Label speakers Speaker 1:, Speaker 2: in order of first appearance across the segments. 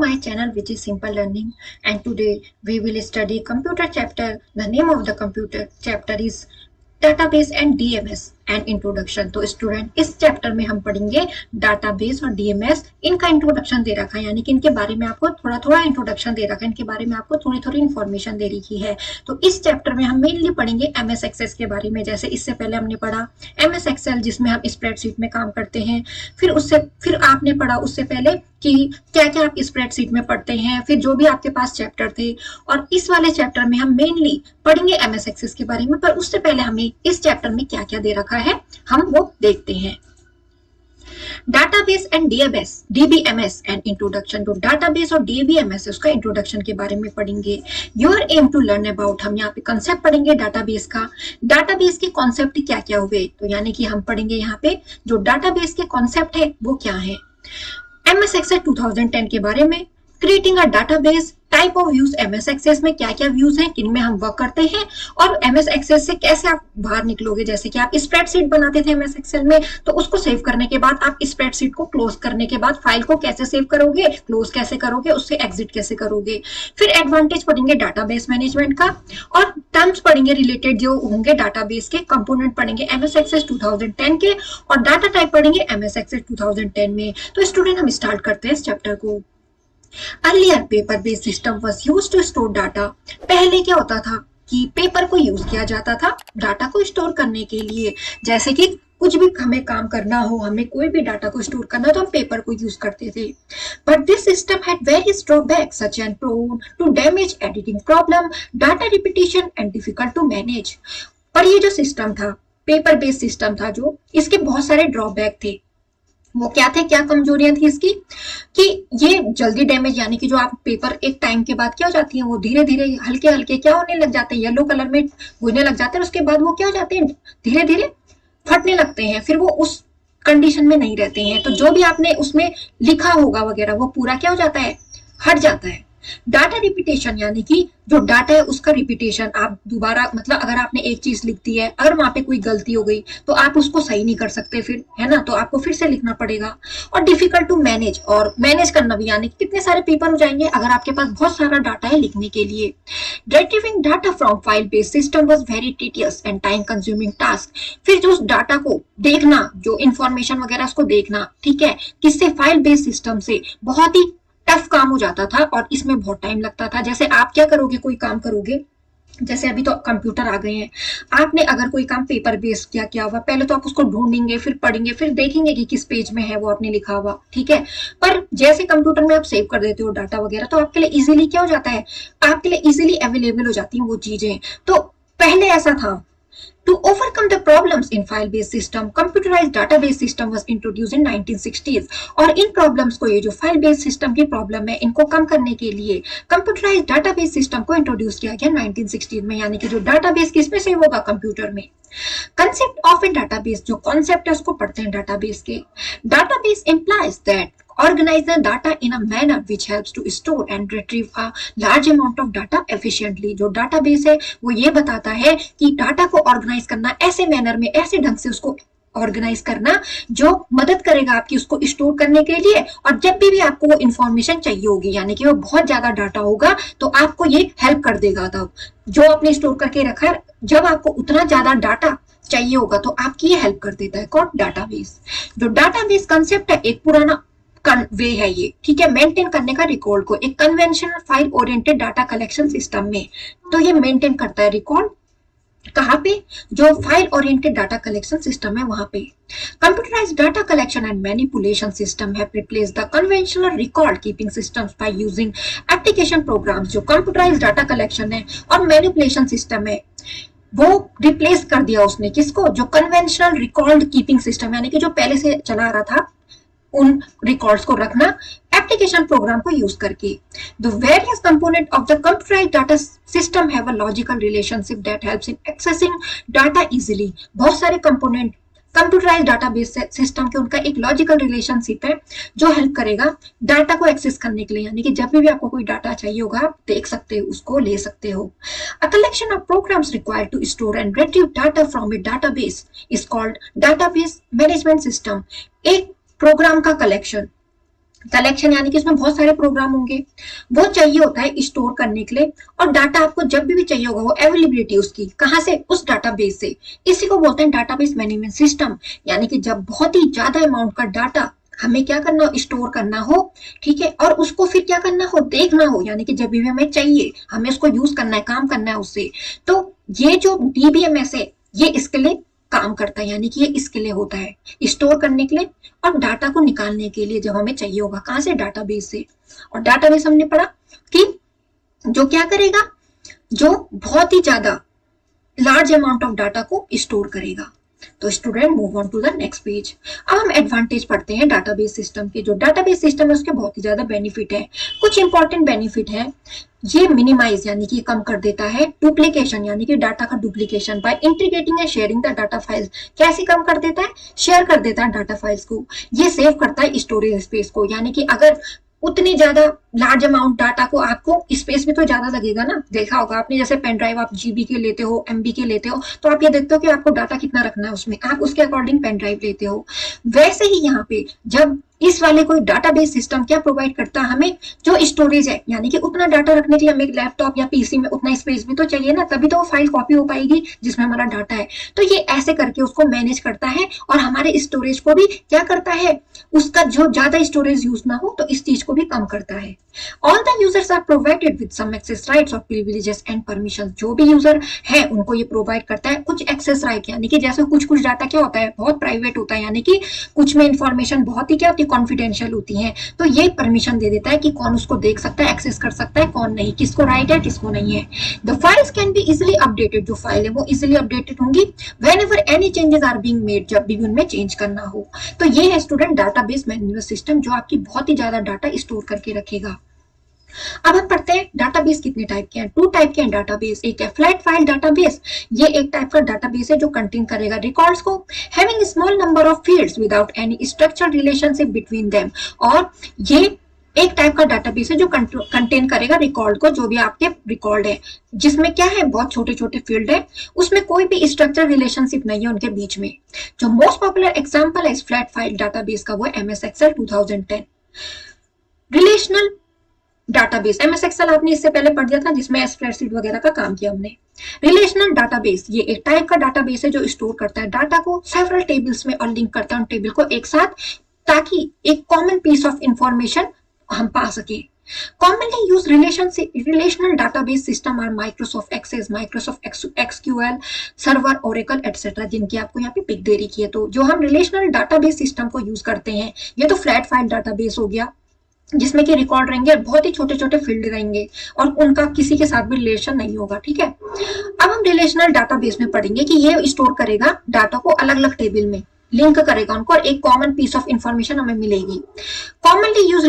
Speaker 1: my channel which is Simple Learning, and today we will study computer chapter. The name of the computer chapter is database and DMS and introduction. तो student इस chapter में हम पढ़ेंगे database और DMs. इनका introduction दे रखा है, यानी कि इनके बारे में आपको थोड़ा थोड़ा इंट्रोडक्शन दे रखा है, इनके बारे में आपको थोड़ी थोड़ी इन्फॉर्मेशन दे रखी है। तो इस चैप्टर में हम मेनली पढ़ेंगे एमएस एक्सेल के बारे में। जैसे इससे पहले हमने पढ़ा एमएस एक्सेल जिसमें हम स्प्रेडशीट में काम करते हैं, फिर आपने पढ़ा उससे पहले कि क्या क्या आप स्प्रेडशीट में पढ़ते हैं, फिर जो भी आपके पास चैप्टर थे। और इस वाले चैप्टर में हम मेनली पढ़ेंगे एमएस एक्सेल के बारे में, पर उससे पहले हमें इस चैप्टर में क्या क्या दे रखा है हम वो देखते हैं। Database and DBMS and introduction. तो डाटाबेस और डीबीएमएस उसका इंट्रोडक्शन के बारे में पढ़ेंगे। Your aim to learn about, हम यहाँ पे कंसेप्ट पढ़ेंगे डाटाबेस का। डाटाबेस के कॉन्सेप्ट क्या क्या हुए, तो यानी कि हम पढ़ेंगे यहाँ पे जो डाटाबेस के कॉन्सेप्ट है वो क्या है। एमएस एक्सेल 2010 के बारे में, creating a database, type of views MS Excel में क्या क्या व्यूज हैं, किन में हम वर्क करते हैं, और एमएस एक्सेल से कैसे आप बाहर निकलोगे। जैसे कि आप स्प्रेडशीट बनाते थे एमएस एक्सेल में, तो उसको सेव करने के बाद आप स्प्रेडशीट को क्लोज करने के बाद फाइल को कैसे सेव करोगे, क्लोज कैसे करोगे, उससे एग्जिट कैसे करोगे। फिर एडवांटेज पढ़ेंगे डाटाबेस मैनेजमेंट का, और टर्म्स पढ़ेंगे रिलेटेड जो होंगे डाटाबेस के, कंपोनेंट पढ़ेंगे एमएस एक्सेल 2010 के, और डाटा टाइप पढ़ेंगे एमएस एक्सेल 2010 में। तो स्टूडेंट हम स्टार्ट करते हैं इस चैप्टर को। Earlier paper based system was used to store data। पहले क्या होता था कि पेपर को यूज किया जाता था डाटा को स्टोर करने के लिए। जैसे कि कुछ भी हमें काम करना हो, हमें कोई भी डाटा को स्टोर करना हो तो हम पेपर को यूज करते थे। But this system had various drawbacks such and prone to damage, editing problem, data repetition and difficult to manage. पर ये जो सिस्टम था, पेपर बेस्ड सिस्टम था, जो इसके बहुत सारे ड्रॉबैक थे। वो क्या थे, क्या कमजोरियां थी इसकी, कि ये जल्दी डैमेज, यानी कि जो आप पेपर एक टाइम के बाद क्या हो जाती है, वो धीरे धीरे हल्के हल्के क्या होने लग जाते हैं, येलो कलर में घुलने लग जाते हैं। उसके बाद वो क्या हो जाते हैं, धीरे धीरे फटने लगते हैं, फिर वो उस कंडीशन में नहीं रहते हैं। तो जो भी आपने उसमें लिखा होगा वगैरह वो पूरा क्या हो जाता है, हट जाता है। डाटा रिपीटेशन, यानी कि जो डाटा है उसका रिपीटेशन, आप दोबारा, मतलब अगर आपने एक चीज लिख दी है, अगर वहां पे कोई गलती हो गई तो आप उसको सही नहीं कर सकते फिर, है ना, तो आपको फिर से लिखना पड़ेगा। और डिफिकल्ट टू मैनेज, और मैनेज करना भी, यानी कितने सारे पेपर हो जाएंगे अगर आपके पास बहुत सारा डाटा है लिखने के लिए। Retrieving data from file based system was very tedious and time consuming task. फिर जो उस डाटा को देखना, जो इंफॉर्मेशन वगैरह उसको देखना, ठीक है, किससे, फाइल बेस्ड सिस्टम से, बहुत ही टफ काम हो जाता था और इसमें बहुत टाइम लगता था। जैसे आप क्या करोगे, कोई काम करोगे, जैसे अभी तो कंप्यूटर आ गए हैं, आपने अगर कोई काम पेपर बेस्ड किया हुआ, पहले तो आप उसको ढूंढेंगे, फिर पढ़ेंगे, फिर देखेंगे कि किस पेज में है वो आपने लिखा हुआ, ठीक है। पर जैसे कंप्यूटर में आप सेव कर देते हो डाटा वगैरह, तो आपके लिए इजीली क्या हो जाता है, आपके लिए इजीली अवेलेबल हो जाती हैं वो चीजें। तो पहले ऐसा था। To overcome the problems in file-based system, computerized database system was introduced in 1960s। और इन प्रॉब्लम्स को, ये जो फाइल बेस्ड सिस्टम की प्रॉब्लम है, इनको कम करने के लिए कंप्यूटराइज्ड डाटाबेस सिस्टम को इंट्रोड्यूस किया गया 1960s में, यानी कि जो डाटाबेस किसमें सेव होगा, कंप्यूटर में। कंसेप्ट ऑफ ए डाटाबेस, जो कॉन्सेप्ट है उसको पढ़ते हैं डाटाबेस के। Database implies that organize the data in a manner which helps to store and retrieve a large amount of data efficiently। जो डाटाबेस है वो ये बताता है कि डाटा को ऑर्गेनाइज करना ऐसे मैनर में, ऐसे ढंग से उसको ऑर्गेनाइज करना जो मदद करेगा आपकी उसको स्टोर करने के लिए। और जब भी आपको वो इंफॉर्मेशन चाहिए होगी, यानी कि वो बहुत ज्यादा डाटा होगा, तो आपको ये हेल्प कर देगा। तब जो आपने स्टोर करके रखा है, जब आपको उतना ज्यादा डाटा चाहिए होगा तो आपकी ये हेल्प कर देता है। कौन, डाटाबेस। जो डाटाबेस कंसेप्ट है, एक पुराना वे है ये, ठीक है, मेंटेन करने का रिकॉर्ड को, एक conventional file oriented data collection system में। तो ये मेंटेन करता है रिकॉर्ड कहाँ पे, जो file oriented data collection system है वहां पे। Computerised data collection and manipulation system है replace the conventional record keeping systems by using application programs. जो कंप्यूटराइज्ड डाटा कलेक्शन है और मैनिपुलेशन सिस्टम है, वो रिप्लेस कर दिया उसने, किसको, जो कन्वेंशनल रिकॉर्ड कीपिंग सिस्टम, यानी कि जो पहले से चला रहा था उन रिकॉर्ड्स को रखना एप्लीकेशन प्रोग्राम को यूज करके। The various component of the computerised data system have a logical relationship that helps in accessing data easily. बहुत सारे कंपोनेंट कंप्यूटराइज्ड डाटाबेस सिस्टम के, उनका एक लॉजिकल रिलेशनशिप है जो हेल्प करेगा डाटा को एक्सेस करने के लिए, यानी कि जब भी आपको कोई डाटा चाहिए होगा आप देख सकते हो, उसको ले सकते हो। A collection of programs required to store and retrieve data from a database is called database management system. एक प्रोग्राम का कलेक्शन, कलेक्शन यानी कि इसमें बहुत सारे प्रोग्राम होंगे, वो चाहिए होता है स्टोर करने के लिए। और डाटा आपको जब भी चाहिए होगा, वो अवेलेबिलिटी उसकी कहाँ से, उस डाटाबेस से। इसी को बोलते हैं डाटाबेस मैनेजमेंट सिस्टम। यानी कि जब बहुत ही ज्यादा अमाउंट का डाटा हमें क्या करना हो, स्टोर करना हो, ठीक है, और उसको फिर क्या करना हो, देखना हो, यानी कि जब भी हमें चाहिए हमें उसको यूज करना है, काम करना है उससे। तो ये जो डीबीएमएस है ये इसके लिए काम करता है, यानी कि ये इसके लिए होता है, स्टोर करने के लिए और डाटा को निकालने के लिए जब हमें चाहिए होगा, कहाँ से, डाटाबेस से। और डाटाबेस हमने पढ़ा कि जो क्या करेगा, जो बहुत ही ज्यादा लार्ज अमाउंट ऑफ डाटा को स्टोर करेगा। तो student move on to the next page. अब हम एडवांटेज पढ़ते हैं डाटाबेस सिस्टम के। जो डाटाबेस सिस्टम है उसके बहुत ही ज्यादा बेनिफिट है। कुछ इंपॉर्टेंट बेनिफिट है, ये मिनिमाइज यानी कि कम कर देता है डुप्लीकेशन, यानी कि डाटा का duplication by integrating and sharing the data files. कैसे कम कर देता है, शेयर कर देता है डाटा फाइल्स को। ये सेव करता है स्टोरेज स्पेस को, यानी कि अगर उतनी ज्यादा लार्ज अमाउंट डाटा को, आपको स्पेस भी तो ज्यादा लगेगा ना। देखा होगा आपने, जैसे पेन ड्राइव आप जीबी के लेते हो, एमबी के लेते हो, तो आप ये देखते हो कि आपको डाटा कितना रखना है उसमें, आप उसके अकॉर्डिंग पेन ड्राइव लेते हो। वैसे ही यहाँ पे जब इस वाले कोई डाटाबेस सिस्टम क्या प्रोवाइड करता है हमें, जो स्टोरेज है, यानी कि उतना डाटा रखने के लिए हमें लैपटॉप या पीसी में उतना स्पेस भी तो चाहिए ना, तभी तो वो फाइल कॉपी हो पाएगी जिसमें हमारा डाटा है। तो ये ऐसे करके उसको मैनेज करता है और हमारे स्टोरेज को भी क्या करता है, उसका जो ज्यादा स्टोरेज यूज ना हो तो इस चीज को भी कम करता है। All the users are provided with some access rights और प्रिविलेजेस एंड परमिशन। जो भी यूजर है उनको ये प्रोवाइड करता है कुछ एक्सेस राइट, यानी कि जैसे कुछ डाटा क्या होता है, बहुत प्राइवेट होता है, यानी कि कुछ में इंफॉर्मेशन बहुत ही क्या होती है, कॉन्फिडेंशियल होती है। तो ये परमिशन दे देता है कि कौन उसको देख सकता है, एक्सेस कर सकता है, कौन नहीं, किसको राइट है, किसको नहीं है। The files can be easily updated. जो फाइल है वो इजिली अपडेटेड होंगी whenever any changes are being made, जब भी उनमें चेंज करना हो। तो ये है स्टूडेंट डाटाबेस मैनेजमेंट सिस्टम, जो आपकी बहुत ही ज्यादा डाटा स्टोर करके रखेगा। अब हम पढ़ते हैं डाटाबेस कितने टाइप के हैं। 2 टाइप के हैं डाटाबेस। एक है फ्लैट फाइल डाटाबेस, ये एक टाइप का डाटाबेस है जो कंटेन करेगा रिकॉर्ड्स को, having small number of fields without any structured relationship between them. और ये एक टाइप का डाटाबेस है जो कंटेन करेगा रिकॉर्ड को, जो भी आपके रिकॉर्ड है, जिसमें क्या है, बहुत छोटे छोटे फील्ड है, उसमें कोई भी स्ट्रक्चर रिलेशनशिप नहीं है उनके बीच में। जो मोस्ट पॉपुलर एग्जांपल है इस फ्लैट फाइल डाटाबेस का वो है MS Excel 2010। Relational database, MS Excel आपने इससे पहले पढ़ दिया था, जिसमें स्प्रेडशीट वगैरह का काम किया हमने। रिलेशनल डाटाबेस ये एक टाइप का डाटाबेस है जो स्टोर करता है डाटा को सेवरल टेबल्स में और लिंक करता है उन टेबल को एक साथ, ताकि एक कॉमन पीस ऑफ इंफॉर्मेशन हम पा सके। Commonly used relational database system are Microsoft Access, Microsoft SQL Server, Oracle etc. जिनकी आपको यहाँ पे पिक दे रखी है। तो जो हम रिलेशनल डाटाबेस सिस्टम को यूज करते हैं, ये तो फ्लैट फाइल डाटाबेस हो गया, जिसमें कि रिकॉर्ड रहेंगे, बहुत ही छोटे छोटे फील्ड रहेंगे और उनका किसी के साथ भी रिलेशन नहीं होगा, ठीक है। अब हम रिलेशनल डाटाबेस में पढ़ेंगे कि ये स्टोर करेगा डाटा को अलग अलग टेबल में, लिंक करेगा उनको और एक कॉमन पीस ऑफ इंफॉर्मेशन हमें मिलेगी। Commonly use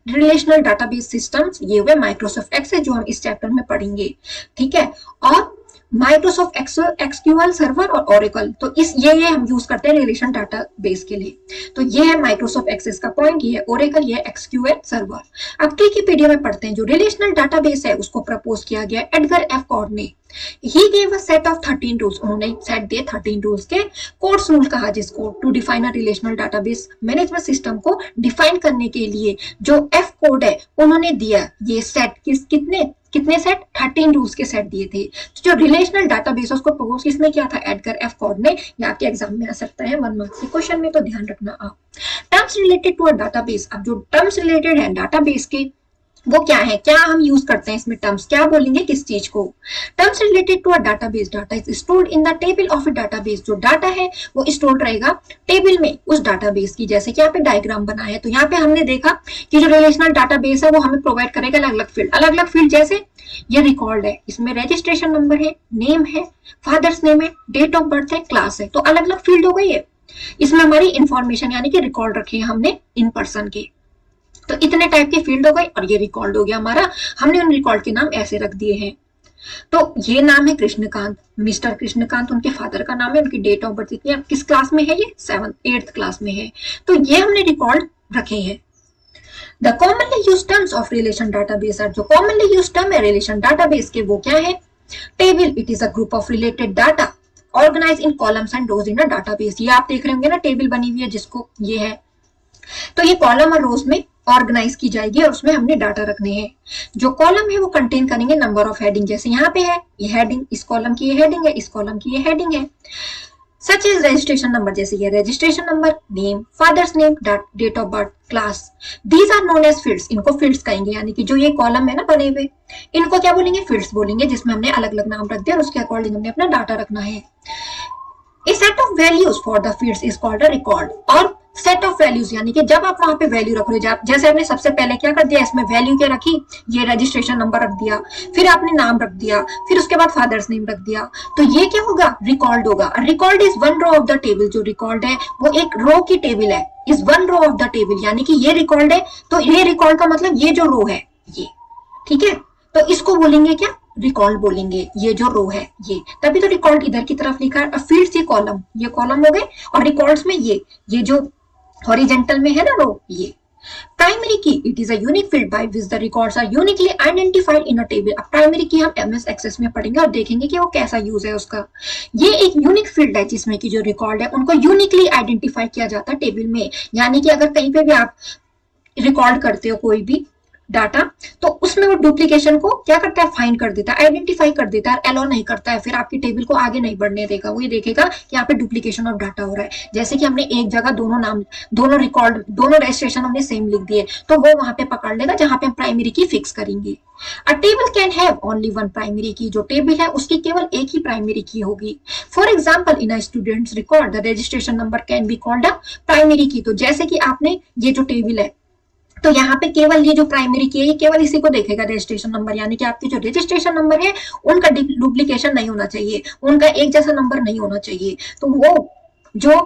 Speaker 1: relational database systems ये हुए माइक्रोसॉफ्ट एक्सेल, जो हम इस चैप्टर में पढ़ेंगे, ठीक है, और माइक्रोसॉफ्ट एक्सक्यूएल सर्वर और ओरेकल। तो इस ये हम यूज करते हैं रिलेशन डाटाबेस के लिए। तो ये है माइक्रोसॉफ्ट एक्सेस का पॉइंट, ये है ओरेकल, ये है एक्सक्यूएल सर्वर। अब विकिपीडिया में पढ़ते हैं, जो रिलेशनल डाटाबेस है उसको प्रपोज किया गया एडगर एफ कॉर्ड ने। He gave a set of 13 rules, उन्होंने सेट दिए 13 रूल्स के, कोड्स रूल कहा जिसको, to define a relational database management system को डिफाइन करने के लिए जो एफ कोड है उन्होंने दिया। ये सेट कितने सेट, 13 रूल्स के सेट दिए थे। तो जो रिलेशनल डाटाबेस उसको प्रपोज किसने किया था, एडगर एफ कॉर्ड ने। ये आपके एग्जाम में आ सकता है 1 मार्क्स के क्वेश्चन में, तो ध्यान रखना आप। Terms related to a database, अब जो टर्म्स रिलेटेड है डाटाबेस के वो क्या है, क्या हम यूज करते हैं इसमें टर्म्स, क्या बोलेंगे किस चीज को। Terms related to a database, data is stored in the table of a database. जो डाटा है वो स्टोर्ड रहेगा टेबल में उस डाटाबेस की। जैसे कि यहाँ पे डायग्राम बना है, तो यहाँ पे हमने देखा कि जो रिलेशनल डाटाबेस है वो हमें प्रोवाइड करेगा अलग अलग फील्ड। जैसे ये रिकॉर्ड है, इसमें रजिस्ट्रेशन नंबर है, नेम है, फादर्स नेम है, डेट ऑफ बर्थ है, क्लास है, तो अलग अलग फील्ड हो गई है। इसमें हमारी इंफॉर्मेशन यानी कि रिकॉर्ड रखे हैं हमने इन पर्सन के, तो इतने टाइप के फील्ड हो गए और ये रिकॉर्ड हो गया हमारा। हमने उन रिकॉर्ड के नाम ऐसे रख दिए हैं। तो ये नाम है कृष्णकांत, मिस्टर कृष्णकांत उनके फादर का नाम है, उनकी डेट ऑफ बर्थ इतनी, किस क्लास में है, ये 8th क्लास में है। तो ये हमने रिकॉर्ड रखे हैं। The commonly use terms of relation database, जो कॉमनली यूज टर्म है रिलेशन डाटाबेस के वो क्या है। Table, it is a group of related data organize in columns and rows in a database. ये आप देख रहे होंगे ना, टेबल बनी हुई है जिसको ये है, तो ये कॉलम और रोज में ऑर्गेनाइज की जाएगी और उसमें हमने डाटा रखने हैं। जो कॉलम है वो कंटेन करेंगे नंबर ऑफ हेडिंग, जैसे यहाँ पे है ये हेडिंग, इस कॉलम की ये हेडिंग है, इस कॉलम की ये हेडिंग है। सच इज रजिस्ट्रेशन नंबर, जैसे ये registration number, name, father's name, date of birth, class. These are known as fields, इनको फील्ड्स कहेंगे, यानी कि जो ये कॉलम है ना बने हुए, इनको क्या बोलेंगे, फील्ड्स बोलेंगे, जिसमें हमने अलग अलग नाम रख दिया और उसके अकॉर्डिंग हमने अपना डाटा रखना है। A set of values for the fields is called a record। और सेट ऑफ वैल्यूज यानी कि जब आप वहां पे वैल्यू रख रहे हो, जैसे आपने सबसे पहले क्या कर दिया, इसमें वैल्यू क्या रखी, ये रजिस्ट्रेशन नंबर रख दिया, फिर आपने नाम रख दिया, फिर उसके बाद फादर्स नेम रख दिया, तो ये क्या होगा, रिकॉर्ड होगा। Record is one row of the table, जो रिकॉर्ड है वो एक रो की टेबल है, is one row of the table, यानी कि ये रिकॉर्ड है, तो ये रिकॉर्ड का मतलब ये जो रो है ये, ठीक है, तो इसको बोलेंगे क्या, रिकॉर्ड बोलेंगे, ये जो रो है ये, तभी तो रिकॉर्ड इधर की तरफ लिखा है। फील्ड्स ये कॉलम हो गए, और रिकॉर्ड्स में ये जो हॉरिजेंटल में है ना रो, ये primary key, it is a unique field by which the records are uniquely identified in a table. अब प्राइमरी की हम एमएस एक्सेस में पढ़ेंगे और देखेंगे कि वो कैसा यूज है उसका। ये एक यूनिक फील्ड है जिसमें कि जो रिकॉर्ड है उनको यूनिकली आइडेंटिफाई किया जाता है टेबल में, यानी कि अगर कहीं पे भी आप रिकॉर्ड करते हो कोई भी डाटा, तो उसमें वो डुप्लीकेशन को क्या करता है, फाइंड कर देता है, आइडेंटिफाई कर देता है, अलाउ नहीं करता है, फिर आपकी टेबल को आगे नहीं बढ़ने देगा। वो ये देखेगा कि यहाँ पे डुप्लीकेशन ऑफ डाटा हो रहा है। जैसे कि हमने एक जगह दोनों नाम, दोनों रिकॉर्ड, दोनों रजिस्ट्रेशन हमने सेम लिख दिए, तो वो वहां पे पकड़ लेगा जहां पे हम प्राइमरी की फिक्स करेंगे। अ table can have only one primary की, जो टेबल है उसकी केवल एक ही प्राइमरी की होगी। For example in a students record the registration number can be called a primary की। तो जैसे कि आपने ये जो टेबल है, तो यहाँ पे केवल ये जो प्राइमरी की है ये केवल इसी को देखेगा, रजिस्ट्रेशन नंबर, यानी कि आपके जो रजिस्ट्रेशन नंबर है उनका डुप्लीकेशन नहीं होना चाहिए, उनका एक जैसा नंबर नहीं होना चाहिए। तो वो जो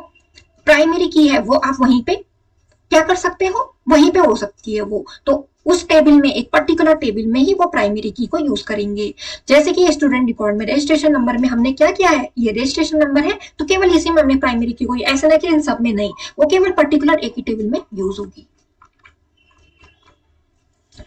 Speaker 1: प्राइमरी की है वो आप वहीं पे क्या कर सकते हो, वहीं पे हो सकती है वो, तो उस टेबल में, एक पर्टिकुलर टेबल में ही वो प्राइमरी की को यूज करेंगे। जैसे कि स्टूडेंट रिकॉर्ड में रजिस्ट्रेशन नंबर में हमने क्या किया है, ये रजिस्ट्रेशन नंबर है, तो केवल इसी में हमने प्राइमरी की को, ऐसा ना कि इन सब में नहीं, वो केवल पर्टिकुलर एक ही टेबल में यूज होगी।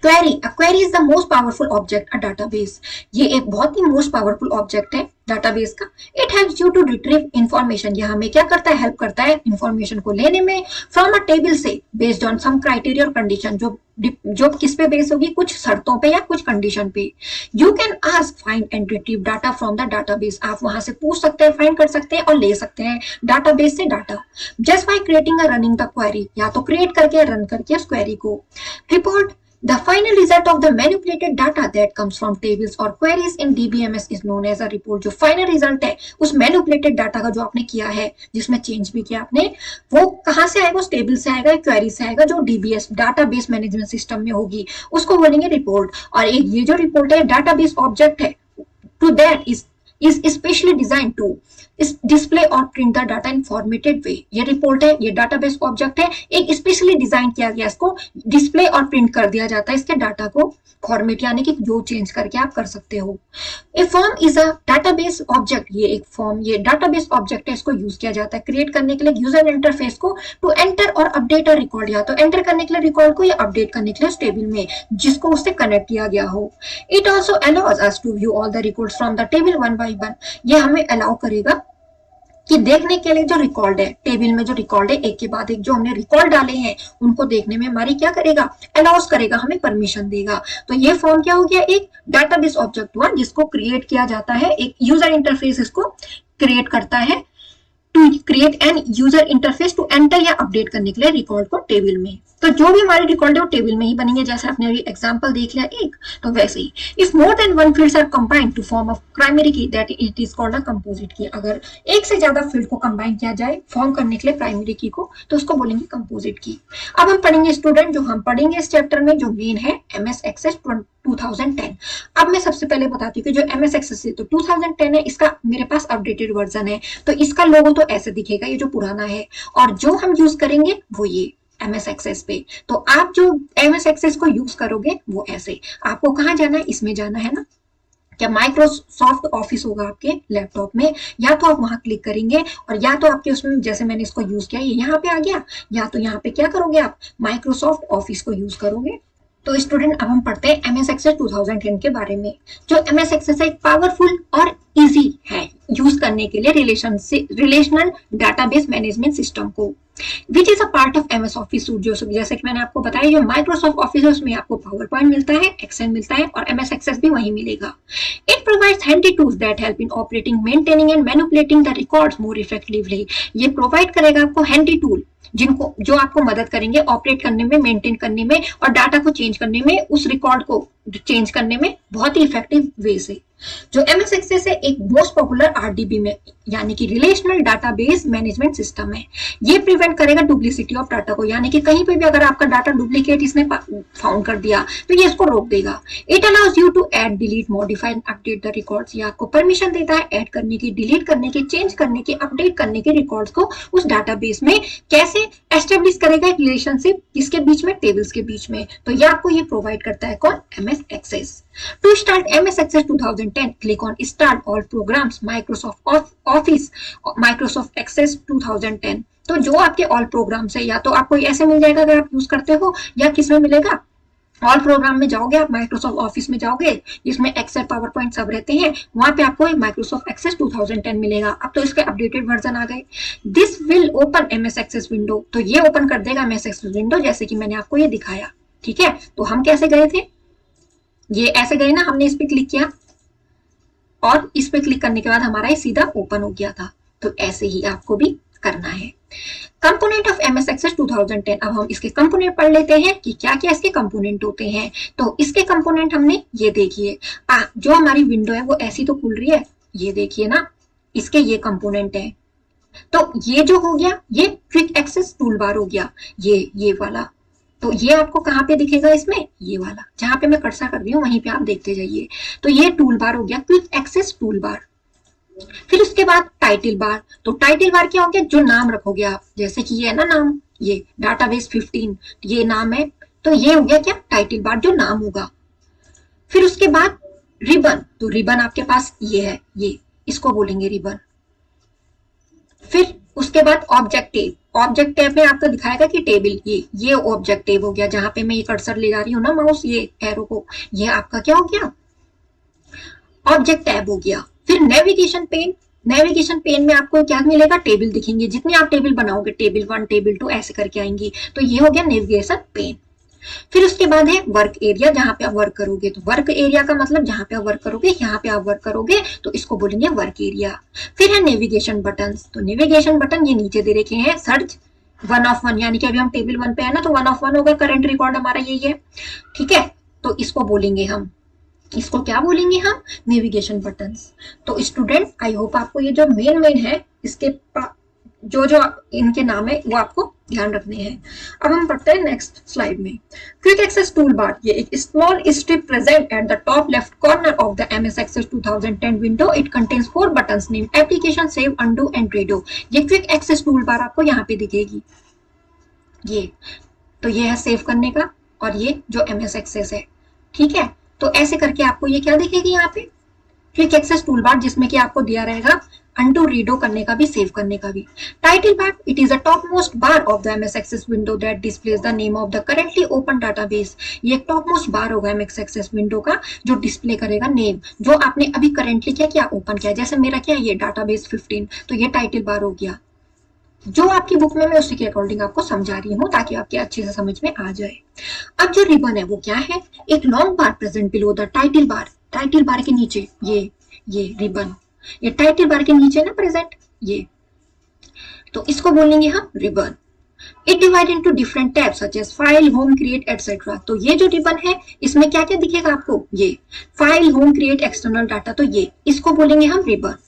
Speaker 1: Query, a query is the most powerful object a database. ये एक बहुत ही मोस्ट पावरफुल ऑब्जेक्ट है डाटाबेस का। It helps you to retrieve information, ये हमें क्या करता है, हेल्प करता है इंफॉर्मेशन को लेने में, फ्रॉम अ टेबल से, बेस्ड ऑन सम क्राइटेरिया और कंडीशन, जो किस पे बेस होगी, कुछ शर्तों पे या कुछ कंडीशन पे। You can ask, find and retrieve data from the database, आप वहां से पूछ सकते हैं, फाइंड कर सकते हैं और ले सकते हैं डाटाबेस से data, just by creating a running the query, या तो क्रिएट करके रन करके उस क्वेरी को। Report, the final result of the manipulated data that comes from tables or queries in DBMS is known as a report। जो final result है उस manipulated data का जो आपने किया है, जिसमें change भी किया आपने, वो कहाँ से आएगा, उस टेबल से आएगा, क्वेरी से आएगा, जो DBS डाटाबेस मैनेजमेंट सिस्टम में होगी, उसको बोलेंगे रिपोर्ट। और एक ये जो रिपोर्ट है डाटाबेस ऑब्जेक्ट है, to that is specially designed to display और print the data in formatted way. ये रिपोर्ट है, ये डाटाबेस ऑब्जेक्ट है, एक स्पेशली डिजाइन किया गया, इसको डिस्प्ले और प्रिंट कर दिया जाता है, इसके डाटा को फॉर्मेट, यानी कि जो चेंज करके आप कर सकते हो। A form is a database object, ये एक फॉर्म, ये डाटाबेस ऑब्जेक्ट है, इसको यूज किया जाता है क्रिएट करने के लिए यूजर इंटरफेस को, टू एंटर और अपडेट अ रिकॉर्ड, या तो एंटर करने के लिए रिकॉर्ड को, या अपडेट करने के लिए उस टेबल में जिसको उससे कनेक्ट किया गया हो। It also allows us to view all the records from the table one by one, ये हमें अलाउ करेगा कि देखने के लिए जो रिकॉर्ड है, टेबल में जो रिकॉर्ड है, एक के बाद एक जो हमने रिकॉर्ड डाले हैं उनको देखने में हमारी क्या करेगा, अलाउस करेगा, हमें परमिशन देगा। तो ये फॉर्म क्या हो गया, एक डाटाबेस ऑब्जेक्ट हुआ जिसको क्रिएट किया जाता है, एक यूजर इंटरफेस इसको क्रिएट करता है, to create an user interface to enter या अपडेट करने के लिए रिकॉर्ड को टेबल में। तो जो भी हमारे रिकॉर्ड है वो टेबल में ही बनेंगे, जैसे आपने अभी एग्जांपल देख लिया एक, तो वैसे ही। If more than one fields are combined to form a primary key, that it is called a composite key. अगर एक से ज्यादा फील्ड को कंबाइन किया जाए फॉर्म करने के लिए प्राइमरी की को, तो उसको बोलेंगे कंपोजिट की। अब हम पढ़ेंगे स्टूडेंट, जो हम पढ़ेंगे इस चैप्टर में जो मेन है एमएस एक्सेस 2010। अब मैं सबसे पहले बताती हूँ कि जो एमएस एक्सेस है तो 2010 है, इसका मेरे पास अपडेटेड वर्जन है, तो इसका लोगो तो ऐसे दिखेगा, ये जो पुराना है, और जो हम यूज करेंगे वो ये एमएस एक्सेस पे। तो आप जो एमएस एक्सेस को यूज करोगे वो ऐसे, आपको कहाँ जाना है, इसमें जाना है ना, क्या माइक्रोसॉफ्ट ऑफिस होगा आपके लैपटॉप में, या तो आप वहां क्लिक करेंगे, और या तो आपके उसमें, जैसे मैंने इसको यूज किया, ये यहाँ पे आ गया, या तो यहाँ पे क्या करोगे आप, माइक्रोसॉफ्ट ऑफिस को यूज करोगे। तो स्टूडेंट अब हम पढ़ते हैं एमएस एक्सेस 2010 के बारे में। जो एमएस एक्सेस है एक पावरफुल और इजी है यूज करने के लिए रिलेशनल डाटाबेस मैनेजमेंट सिस्टम को, which is a part of MS office suit. जो जैसे कि मैंने आपको बताया जो माइक्रोसॉफ्ट ऑफिस है उसमें आपको पावर पॉइंट मिलता है, एक्सेल मिलता है और एमएस एक्सेस भी वहीं मिलेगा। It provides handy tools that help in operating, maintaining and manipulating the records more effectively. ये प्रोवाइड करेगा आपको हैंडी टूल जिनको जो आपको मदद करेंगे ऑपरेट करने में, मेंटेन करने में और डाटा को चेंज करने में, उस रिकॉर्ड को चेंज करने में बहुत ही इफेक्टिव वे से। जो एमएस एक्सेस है एक मोस्ट पॉपुलर आरडीबी में यानी कि रिलेशनल डाटाबेस मैनेजमेंट सिस्टम है। ये प्रिवेंट करेगा डुप्लीसिटी ऑफ डाटा को, यानी कि कहीं पे भी अगर आपका डाटा डुप्लीकेट इसने फाउंड कर दिया तो ये इसको रोक देगा। It allows you to add, delete, modify and update the records. ये आपको परमिशन देता है ऐड करने की, डिलीट करने की, चेंज करने की, अपडेट करने के रिकॉर्ड्स को उस डाटाबेस में कैसे एस्टेब्लिश करेगा एक रिलेशनशिप किसके बीच में, टेबल्स के बीच में। तो ये आपको ये प्रोवाइड करता है कौन, MS Access. To start MS Access 2010, click on Start All Programs, Microsoft Office, Microsoft Access 2010। तो जो आपके ऑल प्रोग्राम्स है या तो आपको ऐसे मिल जाएगा अगर आप यूज करते हो, या किस में मिलेगा, ऑल प्रोग्राम में जाओगे आप, माइक्रोसॉफ्ट ऑफिस में जाओगे जिसमें एक्सेल, पावर पॉइंट सब रहते हैं, वहां पे आपको माइक्रोसॉफ्ट एक्सेस 2010 मिलेगा। अब तो इसके अपडेटेड वर्जन आ गए। This will open MS Access window, तो ये ओपन कर देगा एमएस एक्सेस विंडो जैसे कि मैंने आपको ये दिखाया। ठीक है, तो हम कैसे गए थे, ये ऐसे गए ना, हमने इस पे क्लिक किया और इस पे क्लिक करने के बाद हमारा ये सीधा ओपन हो गया था। तो ऐसे ही आपको भी करना है। Component of MS Access 2010। अब हम इसके कंपोनेंट पढ़ लेते हैं कि क्या क्या इसके कंपोनेंट होते हैं। तो इसके कंपोनेंट हमने ये देखिए, जो हमारी विंडो है वो ऐसी तो खुल रही है, ये देखिए ना, इसके ये कंपोनेंट है। तो ये जो हो गया ये क्विक एक्सेस टूल बार हो गया, ये वाला। तो ये आपको कहाँ पे दिखेगा, इसमें ये वाला जहां पे मैं कर्सर कर रही हूँ वहीं पे आप देखते जाइए। तो ये टूल बार हो गया, क्विक एक्सेस टूल बार। फिर उसके बाद टाइटल बार। तो टाइटल बार क्या हो गया, जो नाम रखोगे आप, जैसे कि ये है ना नाम, ये डाटाबेस 15 ये नाम है, तो ये हो गया क्या, टाइटल बार, जो नाम होगा। फिर उसके बाद रिबन, तो रिबन आपके पास ये है, ये इसको बोलेंगे रिबन। फिर उसके बाद ऑब्जेक्टिव, ऑब्जेक्टिव में आपको दिखाएगा कि टेबल, ये ऑब्जेक्टिव हो गया, जहां पे मैं ये कर्सर ले जा रही हूँ ना माउस, ये एरो को, ये आपका क्या हो गया, ऑब्जेक्ट टैब हो गया। फिर नेविगेशन पेन, नेविगेशन पेन में आपको क्या मिलेगा, टेबल दिखेंगे, जितने आप टेबल बनाओगे, टेबल 1 टेबल 2 ऐसे करके आएंगी, तो ये हो गया नेविगेशन पेन। फिर उसके बाद है वर्क एरिया, जहां पे आप वर्क करोगे। तो वर्क एरिया का मतलब जहां पे आप वर्क करोगे, यहाँ पे आप वर्क करोगे तो इसको बोलेंगे वर्क एरिया। फिर है नेविगेशन बटन, तो नेविगेशन बटन ये नीचे दे रखे हैं, सर्च 1 of 1, यानी कि अभी हम टेबल 1 पे है ना, तो 1 of 1 होगा, करंट रिकॉर्ड हमारा यही है। ठीक है, तो इसको बोलेंगे हम, इसको क्या बोलेंगे हम, नेविगेशन बटन्स। तो स्टूडेंट आई होप आपको ये जो मेन है इसके जो इनके नाम है वो आपको ध्यान रखने हैं। अब हम पढ़ते हैं नेक्स्ट स्लाइड में। क्विक एक्सेस टूल बार, ये एक small strip present at the top left corner of the MS Access 2010 window. It contains 4 buttons name application, save, undo and redo. ये क्विक एक्सेस टूल बार आपको यहाँ पे दिखेगी, ये तो ये है सेव करने का, और ये जो एमएस एक्सेस है। ठीक है, तो ऐसे करके आपको ये क्या दिखेगी यहाँ पे, क्विक एक्सेस टूल बार, जिसमें कि आपको दिया रहेगा अनडू, रीडो करने का भी, सेव करने का भी। Title bar, it is the top most bar of the MS Access window that displays the name of the currently open database. ये एक टॉप मोस्ट बार होगा एमएस एक्सेस विंडो का, जो डिस्प्ले करेगा नेम, जो आपने अभी करेंटली क्या ओपन किया। जैसे मेरा क्या है, ये डाटाबेस 15, तो ये टाइटल बार हो गया। जो आपकी बुक में मैं उसी के अकॉर्डिंग आपको समझा रही हूँ ताकि आपके अच्छे से समझ में आ जाए। अब जो रिबन है वो क्या है, एक long bar present below the title bar, title bar के नीचे ये रिबन, ये टाइटल बार के नीचे ना प्रेजेंट, ये तो इसको बोलेंगे हम ribbon. It divide into different tabs such as file, home, create etcetera. तो ये जो रिबन है इसमें क्या क्या दिखेगा आपको, ये file, home, create, external data, तो ये इसको बोलेंगे हम ribbon.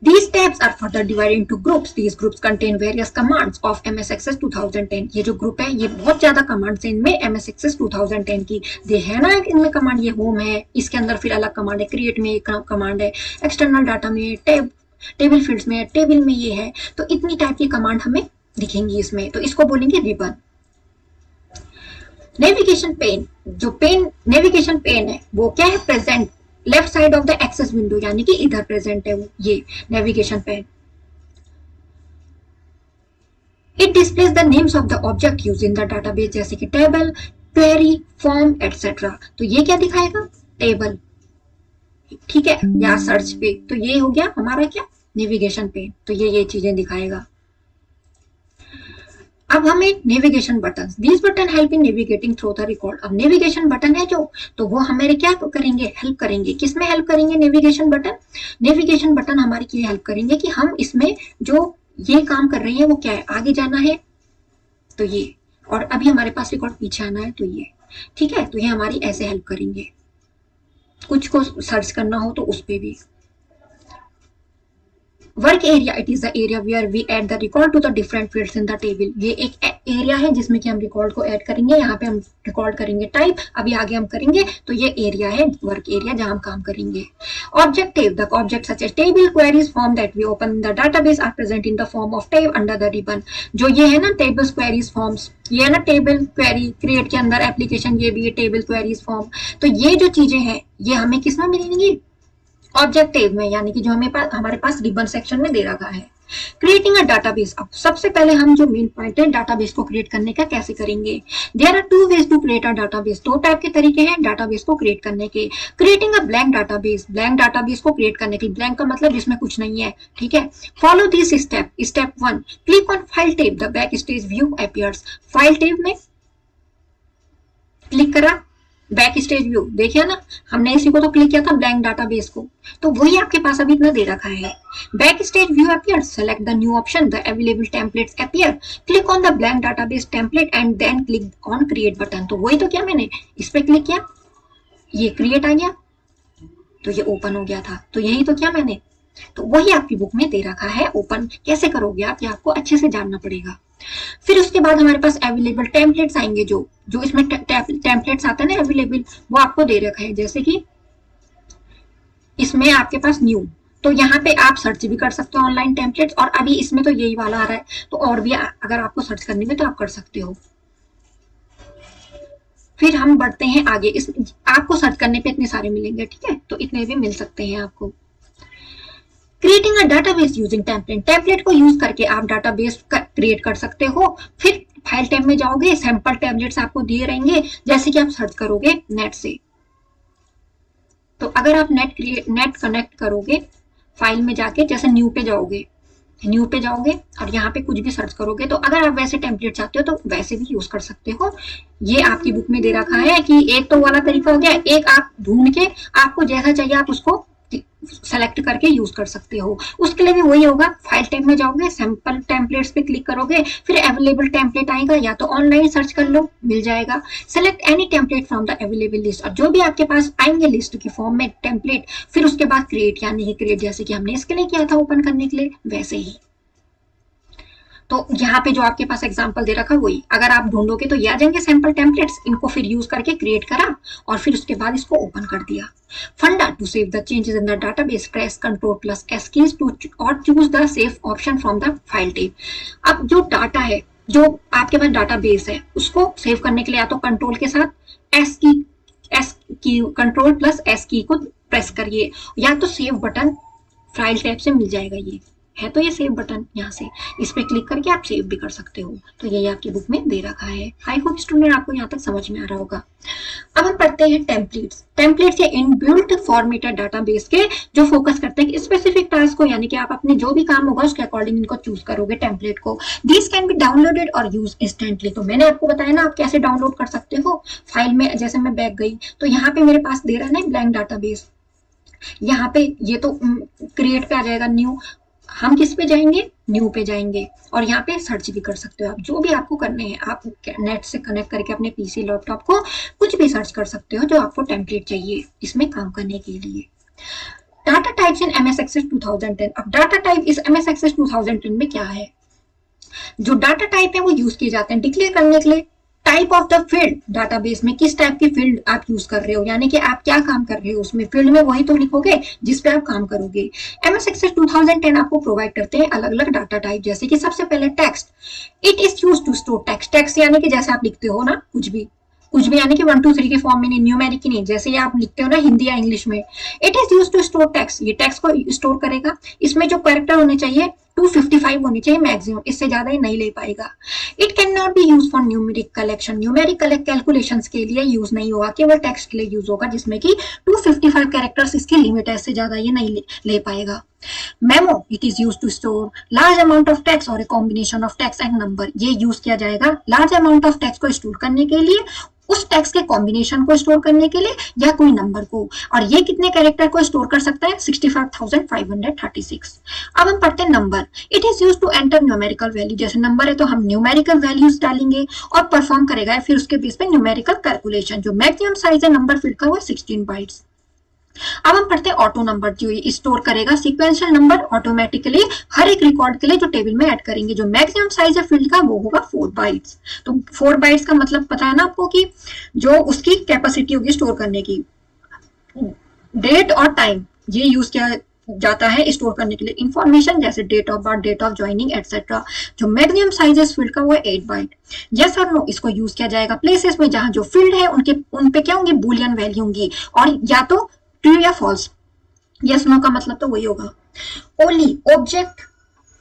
Speaker 1: These tabs are further divided into groups. These groups contain various commands of MS Access 2010. ये जो ग्रुप है ये बहुत ज्यादा कमांड्स हैं इनमें MS Access 2010 की। दे है ना इनमें कमांड, ये होम है, इसके अंदर फिर अलग कमांड है, क्रिएट में एक कमांड है, एक्सटर्नल डाटा में, टेबल फील्ड्स में, टेबल में ये है। तो इतनी टाइप की कमांड हमें दिखेंगी इसमें, तो इसको बोलेंगे रिबन। नेविगेशन पेन, जो नेविगेशन पेन है वो क्या है, present left side of the Access window, यानी कि इधर प्रेजेंट है वो, ये navigation pane. It displays the names of the object use in the database, जैसे कि टेबल, क्वेरी, फॉर्म एटसेट्रा। तो ये क्या दिखाएगा, टेबल, ठीक है, या सर्च पे। तो ये हो गया हमारा क्या, नेविगेशन पे। तो ये चीजें दिखाएगा। अब हमें navigation button, these button help in navigating through the record. अब नेविगेशन बटन है जो, तो वो हमारे क्या करेंगे, हेल्प करेंगे। किसमें हेल्प करेंगे नेविगेशन बटन, नेविगेशन बटन हमारी ये हेल्प करेंगे कि हम इसमें जो ये काम कर रहे हैं वो क्या है, आगे जाना है तो ये, और अभी हमारे पास रिकॉर्ड पीछे आना है तो ये। ठीक है, तो ये हमारी ऐसे हेल्प करेंगे। कुछ को सर्च करना हो तो उस पे भी। Work area, it is the area where we add the record to the different fields in the table. ये एक एरिया है जिसमें कि हम रिकॉर्ड को ऐड करेंगे। यहाँ पे हम रिकॉर्ड करेंगे टाइप, अभी आगे हम करेंगे। तो ये एरिया है, वर्क एरिया, जहां हम काम करेंगे। Objective, the object such as table, queries, form that we open in the database are present in the form of tab under the ribbon. जो ये है ना टेबल्स, क्वेरीज, फॉर्म्स, ये है ना टेबल क्वेरी क्रिएट के अंदर एप्लीकेशन, ये भी है टेबल, क्वेरीज, फॉर्म। तो ये जो चीजें हैं ये हमें किसमें मिलेंगी, ऑब्जेक्टिव में, यानी कि जो हमारे पास रिबन सेक्शन में दे रखा है। क्रिएटिंग अ डाटाबेस, अब सबसे पहले हम जो मेन पॉइंट है डाटाबेस को क्रिएट करने का कैसे करेंगे। There are two ways to create a database, दो टाइप के तरीके हैं डाटाबेस को क्रिएट करने के। Creating a blank database, blank database को क्रिएट करने के लिए, ब्लैंक का मतलब जिसमें कुछ नहीं है। ठीक है, follow this step. Step 1, click on file tab, the back stage view appears. File tab में क्लिक करा, बैक स्टेज व्यू देखिए ना, हमने इसी को तो क्लिक किया था ब्लैंक डाटाबेस को, तो वही आपके पास अभी इतना दे रखा है। Backstage view appear, select the new option, the available templates appear, click on the blank database template and then click on create button. तो वही तो क्या, मैंने इस पे क्लिक किया, ये क्रिएट आ गया, तो ये ओपन हो गया था। तो यही तो क्या मैंने, तो वही आपकी बुक में दे रखा है। ओपन कैसे करोगे आप, ये आपको अच्छे से जानना पड़ेगा। फिर उसके बाद हमारे पास अवेलेबल टेम्पलेट्स आएंगे, जो इसमें टेम्पलेट्स आते हैं ना अवेलेबल, वो आपको दे रखा है। जैसे कि इसमें आपके पास न्यू, तो यहाँ पे आप सर्च भी कर सकते हो ऑनलाइन टेम्पलेट्स, और अभी इसमें तो यही वाला आ रहा है, तो और भी अगर आपको सर्च करने में तो आप कर सकते हो। फिर हम बढ़ते हैं आगे, इस आपको सर्च करने पे इतने सारे मिलेंगे, ठीक है, तो इतने भी मिल सकते हैं आपको। Creating a database using template, template को यूज करके आप डाटाबेस क्रिएट कर सकते हो। फिर फाइल टैब में जाओगे, सैंपल टेम्पलेट्स आपको दिए रहेंगे, जैसे कि आप सर्च करोगे नेट से। तो अगर आप नेट कनेक्ट करोगे फाइल में जाके, जैसे न्यू पे जाओगे और यहाँ पे कुछ भी सर्च करोगे, तो अगर आप वैसे टेम्पलेट चाहते हो तो वैसे भी यूज कर सकते हो। ये आपकी बुक में दे रखा है कि एक तो वाला तरीका हो गया, एक आप ढूंढ के आपको जैसा चाहिए आप उसको सेलेक्ट करके यूज कर सकते हो। उसके लिए भी वही होगा, फाइल टैब में जाओगे, सैंपल टेम्पलेट्स पे क्लिक करोगे, फिर अवेलेबल टेम्पलेट आएगा, या तो ऑनलाइन सर्च कर लो, मिल जाएगा। Select any template from the available list, और जो भी आपके पास आएंगे लिस्ट की फॉर्म में टेम्पलेट, फिर उसके बाद क्रिएट, यानी कि क्रिएट जैसे कि हमने इसके लिए किया था ओपन करने के लिए, वैसे ही। तो यहाँ पे जो आपके पास एग्जांपल दे रखा वही, अगर आप ढूंढोगे तो ये आ जाएंगे सैंपल टेम्पलेट्स, इनको फिर यूज करके क्रिएट करा और फिर उसके बाद इसको ओपन कर दिया। Funda, to save the changes in the database press Ctrl+S keys to और choose the save option from the file tab. अब जो डाटा है, जो आपके पास डाटाबेस है, उसको सेव करने के लिए या तो कंट्रोल के साथ एस की Ctrl+S की को प्रेस करिए, या तो सेव बटन फाइल टैब से मिल जाएगा, ये है तो ये सेव बटन, यहाँ से इस पे क्लिक करके आप सेव भी कर सकते हो। तो यही आपकी बुक में दे रखा है। आई होप स्टूडेंट आपको यहाँ तक समझ में आ रहा होगा। अब हम पढ़ते हैं टेम्पलेट्स। टेम्पलेट्स या इनबिल्ट फॉर्मेटेड डाटाबेस के जो फोकस करते हैं स्पेसिफिक टास्क को, यानी कि आप अपने जो भी काम होगा उसके अकॉर्डिंग इनको चूज करोगे टेम्पलेट को। दिस कैन बी डाउनलोडेड और यूज इंस्टेंटली। तो मैंने आपको बताया ना आप कैसे डाउनलोड कर सकते हो। फाइल में जैसे मैं बैक गई तो यहाँ पे मेरे पास दे रहा है ना ब्लैंक डाटाबेस, यहाँ पे ये तो क्रिएट पे आ जाएगा न्यू, हम किस पे जाएंगे, न्यू पे जाएंगे, और यहाँ पे सर्च भी कर सकते हो आप, जो भी आपको करने हैं आप नेट से कनेक्ट करके अपने पीसी लैपटॉप को कुछ भी सर्च कर सकते हो जो आपको टेम्पलेट चाहिए इसमें काम करने के लिए। Data types in MS Access 2010। अब डाटा टाइप इस MS Access 2010 में क्या है, जो डाटा टाइप है वो यूज किए जाते हैं डिक्लेयर करने के लिए। Type of the field, database में किस टाइप की फील्ड आप यूज कर रहे हो, यानी कि आप क्या काम कर रहे हो उसमें, फील्ड में वही तो लिखोगे जिस पे आप काम करोगे। MS Access 2010 आपको प्रोवाइड करते हैं अलग अलग डाटा टाइप, जैसे कि सबसे पहले text, it is use to store text. Text यानी कि जैसे आप लिखते हो ना कुछ भी यानी कि 1 2 3 के फॉर्म में नहीं, न्यूमेरिक की नहीं, जैसे ये आप लिखते हो ना हिंदी या इंग्लिश में। It is use to store text, ये टेक्स्ट को स्टोर करेगा। इसमें जो कैरेक्टर होने चाहिए 255 होनी चाहिए मैक्सिमम, इससे ज्यादा ही नहीं ले पाएगा। It can not be use for numeric collection, numeric calculation के लिए यूज नहीं होगा, केवल टेक्स्ट के लिए यूज होगा, जिसमें कि 255 कैरेक्टर्स इसकी लिमिट है, इससे ज्यादा ये नहीं ले पाएगा। Memo, it is use to store large amount of text और a combination of text and number, ये यूज किया जाएगा लार्ज अमाउंट ऑफ टेक्स्ट को स्टोर करने के लिए, उस टेक्स्ट के कॉम्बिनेशन को स्टोर करने के लिए, या कोई नंबर को। और ये कितने कैरेक्टर को स्टोर कर सकता है? 65,536। अब हम पढ़ते हैं number. It is use to enter numerical value, जैसे नंबर है तो हम न्यूमेरिकल वैल्यूज डालेंगे और परफॉर्म करेगा फिर उसके बेस पे न्यूमेरिकल कैलकुलेशन। जो मैक्सिमम साइज है नंबर फील्ड का वो 16 बाइट्स। अब हम पढ़ते हैं ऑटो नंबर, जो ये स्टोर करेगा सीक्वेंशियल नंबर ऑटोमेटिकली हर एक रिकॉर्ड के लिए जो टेबल में ऐड करेंगे। जो मैक्सिमम साइज है फील्ड का वो होगा 4 बाइट्स। तो 4 बाइट्स का मतलब पता है ना आपको कि जो उसकी कैपेसिटी होगी स्टोर करने की। डेट और टाइम ये यूज किया जाता है स्टोर करने के लिए इंफॉर्मेशन, जैसे date of birth, date of joining etcetera. जो मैक्सिमम साइज है फील्ड का वो है 8 बाइट। यस और नो, इसको यूज किया जाएगा प्लेसेस में जहां जो फील्ड है उन पे क्या होंगी? बुलियन वैल्यू होंगी, और या तो ट्रू या फॉल्स। यस नो का मतलब तो वही होगा। Only object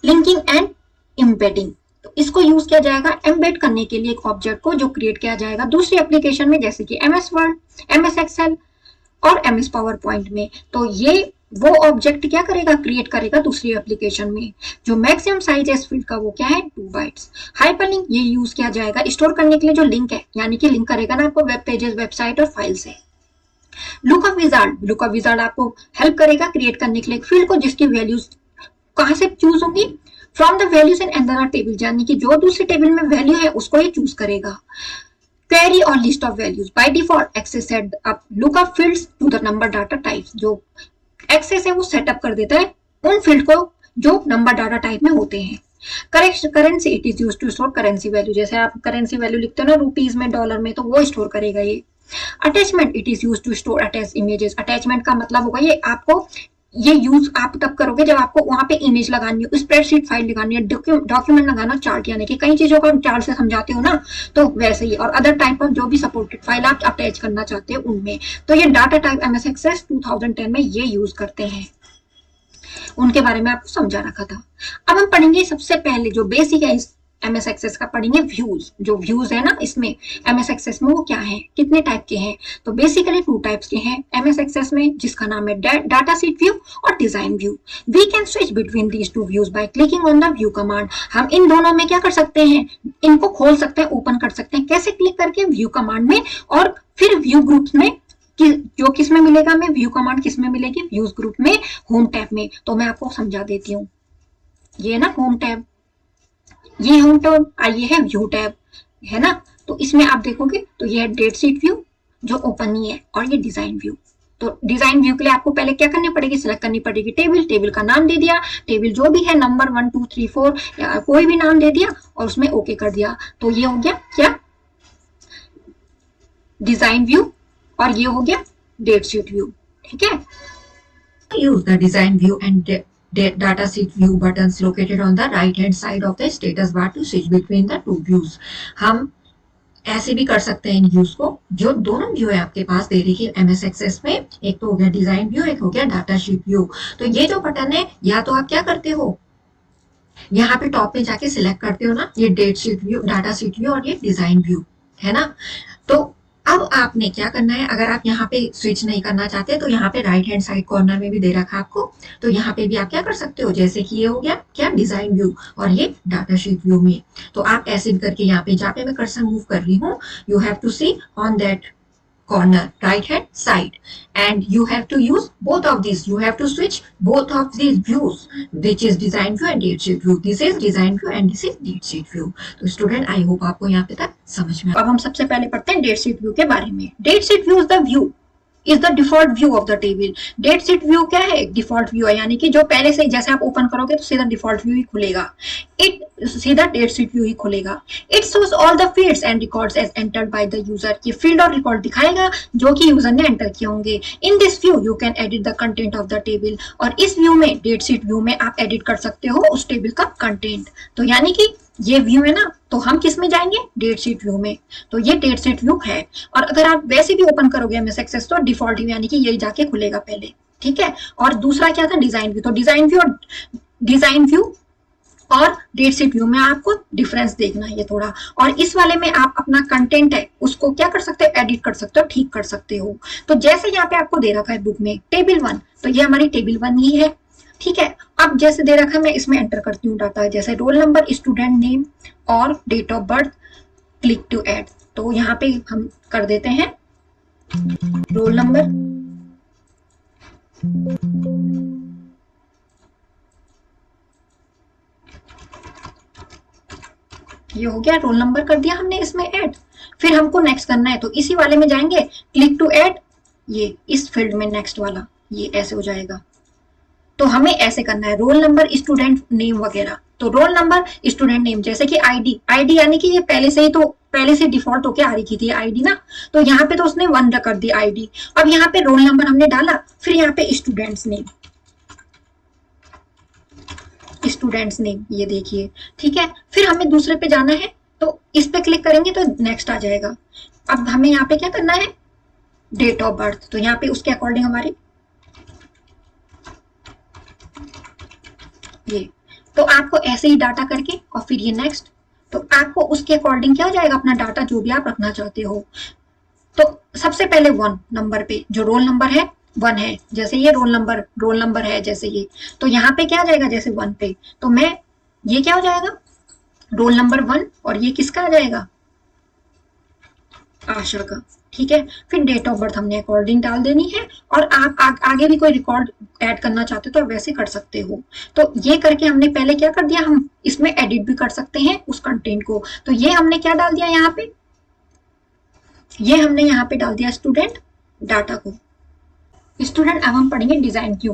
Speaker 1: linking and embedding, तो इसको यूज किया जाएगा एम्बेड करने के लिए एक ऑब्जेक्ट को जो क्रिएट किया जाएगा दूसरी एप्लीकेशन में, जैसे कि MS वर्ड, MS एक्सेल और MS पावर पॉइंट में। तो ये वो ऑब्जेक्ट क्या करेगा? क्रिएट करेगा दूसरी एप्लीकेशन में। जो मैक्सिमम साइज है इस फील्ड का वो क्या है? 2 बाइट्स। हाइपरलिंक ये यूज किया जाएगा स्टोर करने के लिए जो लिंक है, यानी कि लिंक करेगा ना आपको वेब पेजेस, वेबसाइट और फाइल से। लुकअप विजार्ड, लुकअप विजार्ड आपको हेल्प करेगा क्रिएट करने के लिए एक फील्ड को जिसकी वैल्यूज कहां से चूज होंगी? From the values in another table, यानी कि जो दूसरी टेबल में वैल्यू है उसको ये चूज करेगा। क्वेरी और list of values, by default Access set up lookup fields to the number data types. जो एक्सेस है वो सेटअप कर देता है उन फील्ड को जो नंबर डाटा टाइप में होते हैं। Currency, it is use to store currency value, जैसे आप करेंसी वैल्यू लिखते हो ना रुपीज में, डॉलर में, तो वो स्टोर करेगा ये। Attachment, it is use to store attach images. Attachment का मतलब होगा ये आपको ये यूज आप तब करोगे जब आपको वहां पे इमेज लगानी हो, स्प्रेडशीट फाइल लगानी है, डॉक्यूमेंट लगाना, चार्ट, यानी कि कई चीजों का चार्ट से समझाते हो ना, तो वैसे ही। और अदर टाइप ऑफ जो भी सपोर्टेड फाइल आप अटैच करना चाहते हो उनमें। तो ये डाटा टाइप MS एक्सेस 2010 में ये यूज करते हैं, उनके बारे में आपको समझा रखा था। अब हम पढ़ेंगे सबसे पहले जो बेसिक है इस MS एक्सेस का, पढ़ेंगे व्यूज। जो व्यूज है ना इसमें MS एक्सेस में वो क्या है, कितने टाइप के हैं? तो बेसिकली 2 टाइप्स के हैं MS एक्सेस में, जिसका नाम है डाटा शीट व्यू और design view. We can switch between these 2 views by clicking on the view command. हम इन दोनों में क्या कर सकते हैं? इनको खोल सकते हैं, ओपन कर सकते हैं। कैसे? क्लिक करके व्यू कमांड में, और फिर व्यू ग्रुप्स में, जो किस में मिलेगा? में व्यू कमांड किस में मिलेगी? व्यूज ग्रुप में, होम टैब में। तो मैं आपको समझा देती हूँ। ये ना होम टैब, ये होम टैब, ये है व्यू टैब, है ना। तो इसमें आप देखोगे तो ये है डेट शीट व्यू जो ओपन ही है, और ये डिजाइन व्यू। तो डिजाइन व्यू के लिए आपको पहले क्या करनी पड़ेगी? सिलेक्ट करनी पड़ेगी टेबल, टेबल का नाम दे दिया, टेबल जो भी है नंबर 1 2 3 4 या कोई भी नाम दे दिया और उसमें ओके कर दिया। तो ये हो गया क्या? डिजाइन व्यू, और ये हो गया डेट शीट व्यू। ठीक है। Use the design view and data sheet view buttons located on the right hand side of the status bar to switch between the 2 views। हम ऐसे भी कर सकते हैं इन व्यूज को, जो दोनों व्यू है आपके पास दे रही है MS एक्सेस में, एक तो हो गया डिजाइन व्यू, एक हो गया डाटा शीट व्यू। तो ये जो बटन है, या तो आप क्या करते हो, यहाँ पे टॉप पे जाके सिलेक्ट करते हो ना, ये date sheet view, datasheet view और ये डिजाइन व्यू, है ना। तो अब आपने क्या करना है, अगर आप यहाँ पे स्विच नहीं करना चाहते तो यहाँ पे राइट हैंड साइड कॉर्नर में भी दे रखा आपको, तो यहाँ पे भी आप क्या कर सकते हो, जैसे कि ये हो गया क्या? डिजाइन व्यू, और ये डाटा शीट व्यू में। तो आप ऐसे भी करके यहाँ पे, जहाँ पे मैं कर्सर मूव कर रही हूँ, you have to see on that corner right hand side and you have to use both of these, you have to switch both of these views, which is design view and date sheet view। this is design view and this is date sheet view। तो student I hope आपको यहाँ पे तक समझ में। अब हम सबसे पहले पढ़ते हैं डेट शीट व्यू के बारे में। Date sheet view is the view is the default view of the table. Date sheet view क्या है? डिफॉल्ट व्यू है, यानी कि जो पहले से जैसे आप ओपन करोगे तो सीधा डिफॉल्ट व्यू ही खुलेगा, सीधा डेट शीट व्यू ही खुलेगा। It shows all the fields and records as entered by the user. ये फील्ड और रिकॉर्ड दिखाएगा जो कि यूजर ने एंटर किए होंगे। In this view you can edit the content of the table. और इस व्यू में, डेट शीट व्यू में, आप एडिट कर सकते हो उस टेबल का कंटेंट। तो यानी कि ये व्यू है ना, तो हम किस में जाएंगे? डेट शीट व्यू में। तो ये डेट शीट व्यू है। और अगर आप वैसे भी ओपन करोगे MS एक्सेस तो डिफॉल्ट व्यू, यानी कि यही जाके खुलेगा पहले। ठीक है। और दूसरा क्या था? Design view. तो डिजाइन व्यू और डिजाइन व्यू और डेट शीट व्यू में आपको डिफरेंस देखना है ये थोड़ा। और इस वाले में आप अपना कंटेंट है उसको क्या कर सकते हो, एडिट कर सकते हो, ठीक कर सकते हो। तो जैसे यहाँ पे आपको दे रखा है बुक में टेबल 1, तो ये हमारी टेबल 1 ही है, ठीक है। अब जैसे दे रखा है मैं इसमें एंटर करती हूँ डाटा, जैसे रोल नंबर, स्टूडेंट नेम और date of birth, click to add. तो यहाँ पे हम कर देते हैं रोल नंबर, ये हो गया, रोल नंबर कर दिया हमने इसमें ऐड। फिर हमको नेक्स्ट करना है, तो इसी वाले में जाएंगे, क्लिक टू ऐड, ये इस फील्ड में नेक्स्ट वाला ये ऐसे हो जाएगा। तो हमें ऐसे करना है, रोल नंबर, स्टूडेंट नेम वगैरह। तो रोल नंबर, स्टूडेंट नेम, जैसे कि आईडी, आईडी यानी कि ये पहले से डिफॉल्ट होके आ रही थी आईडी ना, तो यहाँ पे तो उसने 1 कर दी आईडी। अब यहाँ पे रोल नंबर हमने डाला, फिर यहाँ पे स्टूडेंट्स नेम, स्टूडेंट्स नेम, ये देखिए, ठीक है। फिर हमें दूसरे पे जाना है, तो इस पे क्लिक करेंगे तो नेक्स्ट आ जाएगा। अब हमें यहाँ पे क्या करना है, डेट ऑफ बर्थ, तो यहाँ पे उसके अकॉर्डिंग हमारी ये, तो आपको ऐसे ही डाटा करके और फिर ये नेक्स्ट, तो आपको उसके अकॉर्डिंग क्या हो जाएगा अपना डाटा जो भी आप रखना चाहते हो। तो सबसे पहले 1 नंबर पे जो रोल नंबर है 1 है, जैसे ये रोल नंबर है जैसे ये, तो यहाँ पे क्या आ जाएगा, जैसे 1 पे, तो मैं ये क्या हो जाएगा, रोल नंबर 1, और ये किसका आ जाएगा, आशा का, ठीक है। फिर डेट ऑफ बर्थ हमने अकॉर्डिंग डाल देनी है, और आप आगे भी कोई रिकॉर्ड ऐड करना चाहते हो तो आप वैसे कर सकते हो। तो ये करके हमने पहले क्या कर दिया, हम इसमें एडिट भी कर सकते हैं उस कंटेंट को। तो ये हमने क्या डाल दिया यहाँ पे, ये हमने यहाँ पे डाल दिया स्टूडेंट डाटा को। स्टूडेंट, अब हम पढ़ेंगे डिजाइन व्यू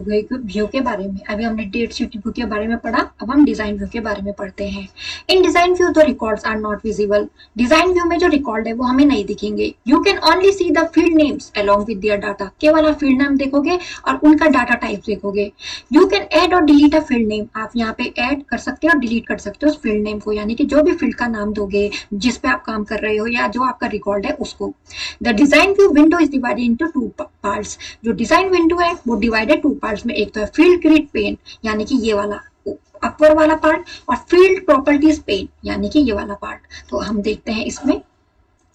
Speaker 1: के बारे में। अभी हमने डेट शीट व्यू के बारे में पढ़ा, अब हम डिजाइन व्यू के बारे में पढ़ते हैं। In design view the records are not visible. Design view में जो रिकॉर्ड है वो हमें नहीं दिखेंगे। You can only see the field names along with their data. केवल आप फील्ड नेम देखोगे और उनका डाटा टाइप देखोगे। यू कैन ऐड और डिलीट अ फील्ड नेम। आप यहाँ पे ऐड कर सकते हो और डिलीट कर सकते हो उस फील्ड नेम को, यानी कि जो भी फील्ड का नाम दोगे जिस पे आप काम कर रहे हो या जो आपका रिकॉर्ड है उसको। The design view window is divided into 2 parts. जो डिजाइन विंडो है वो डिवाइडेड 2 पार्ट्स में, एक तो है फील्ड ग्रिड पेन यानी कि ये वाला अपर वाला पार्ट, और फील्ड प्रॉपर्टीज पेन यानी कि ये वाला पार्ट। तो हम देखते हैं इसमें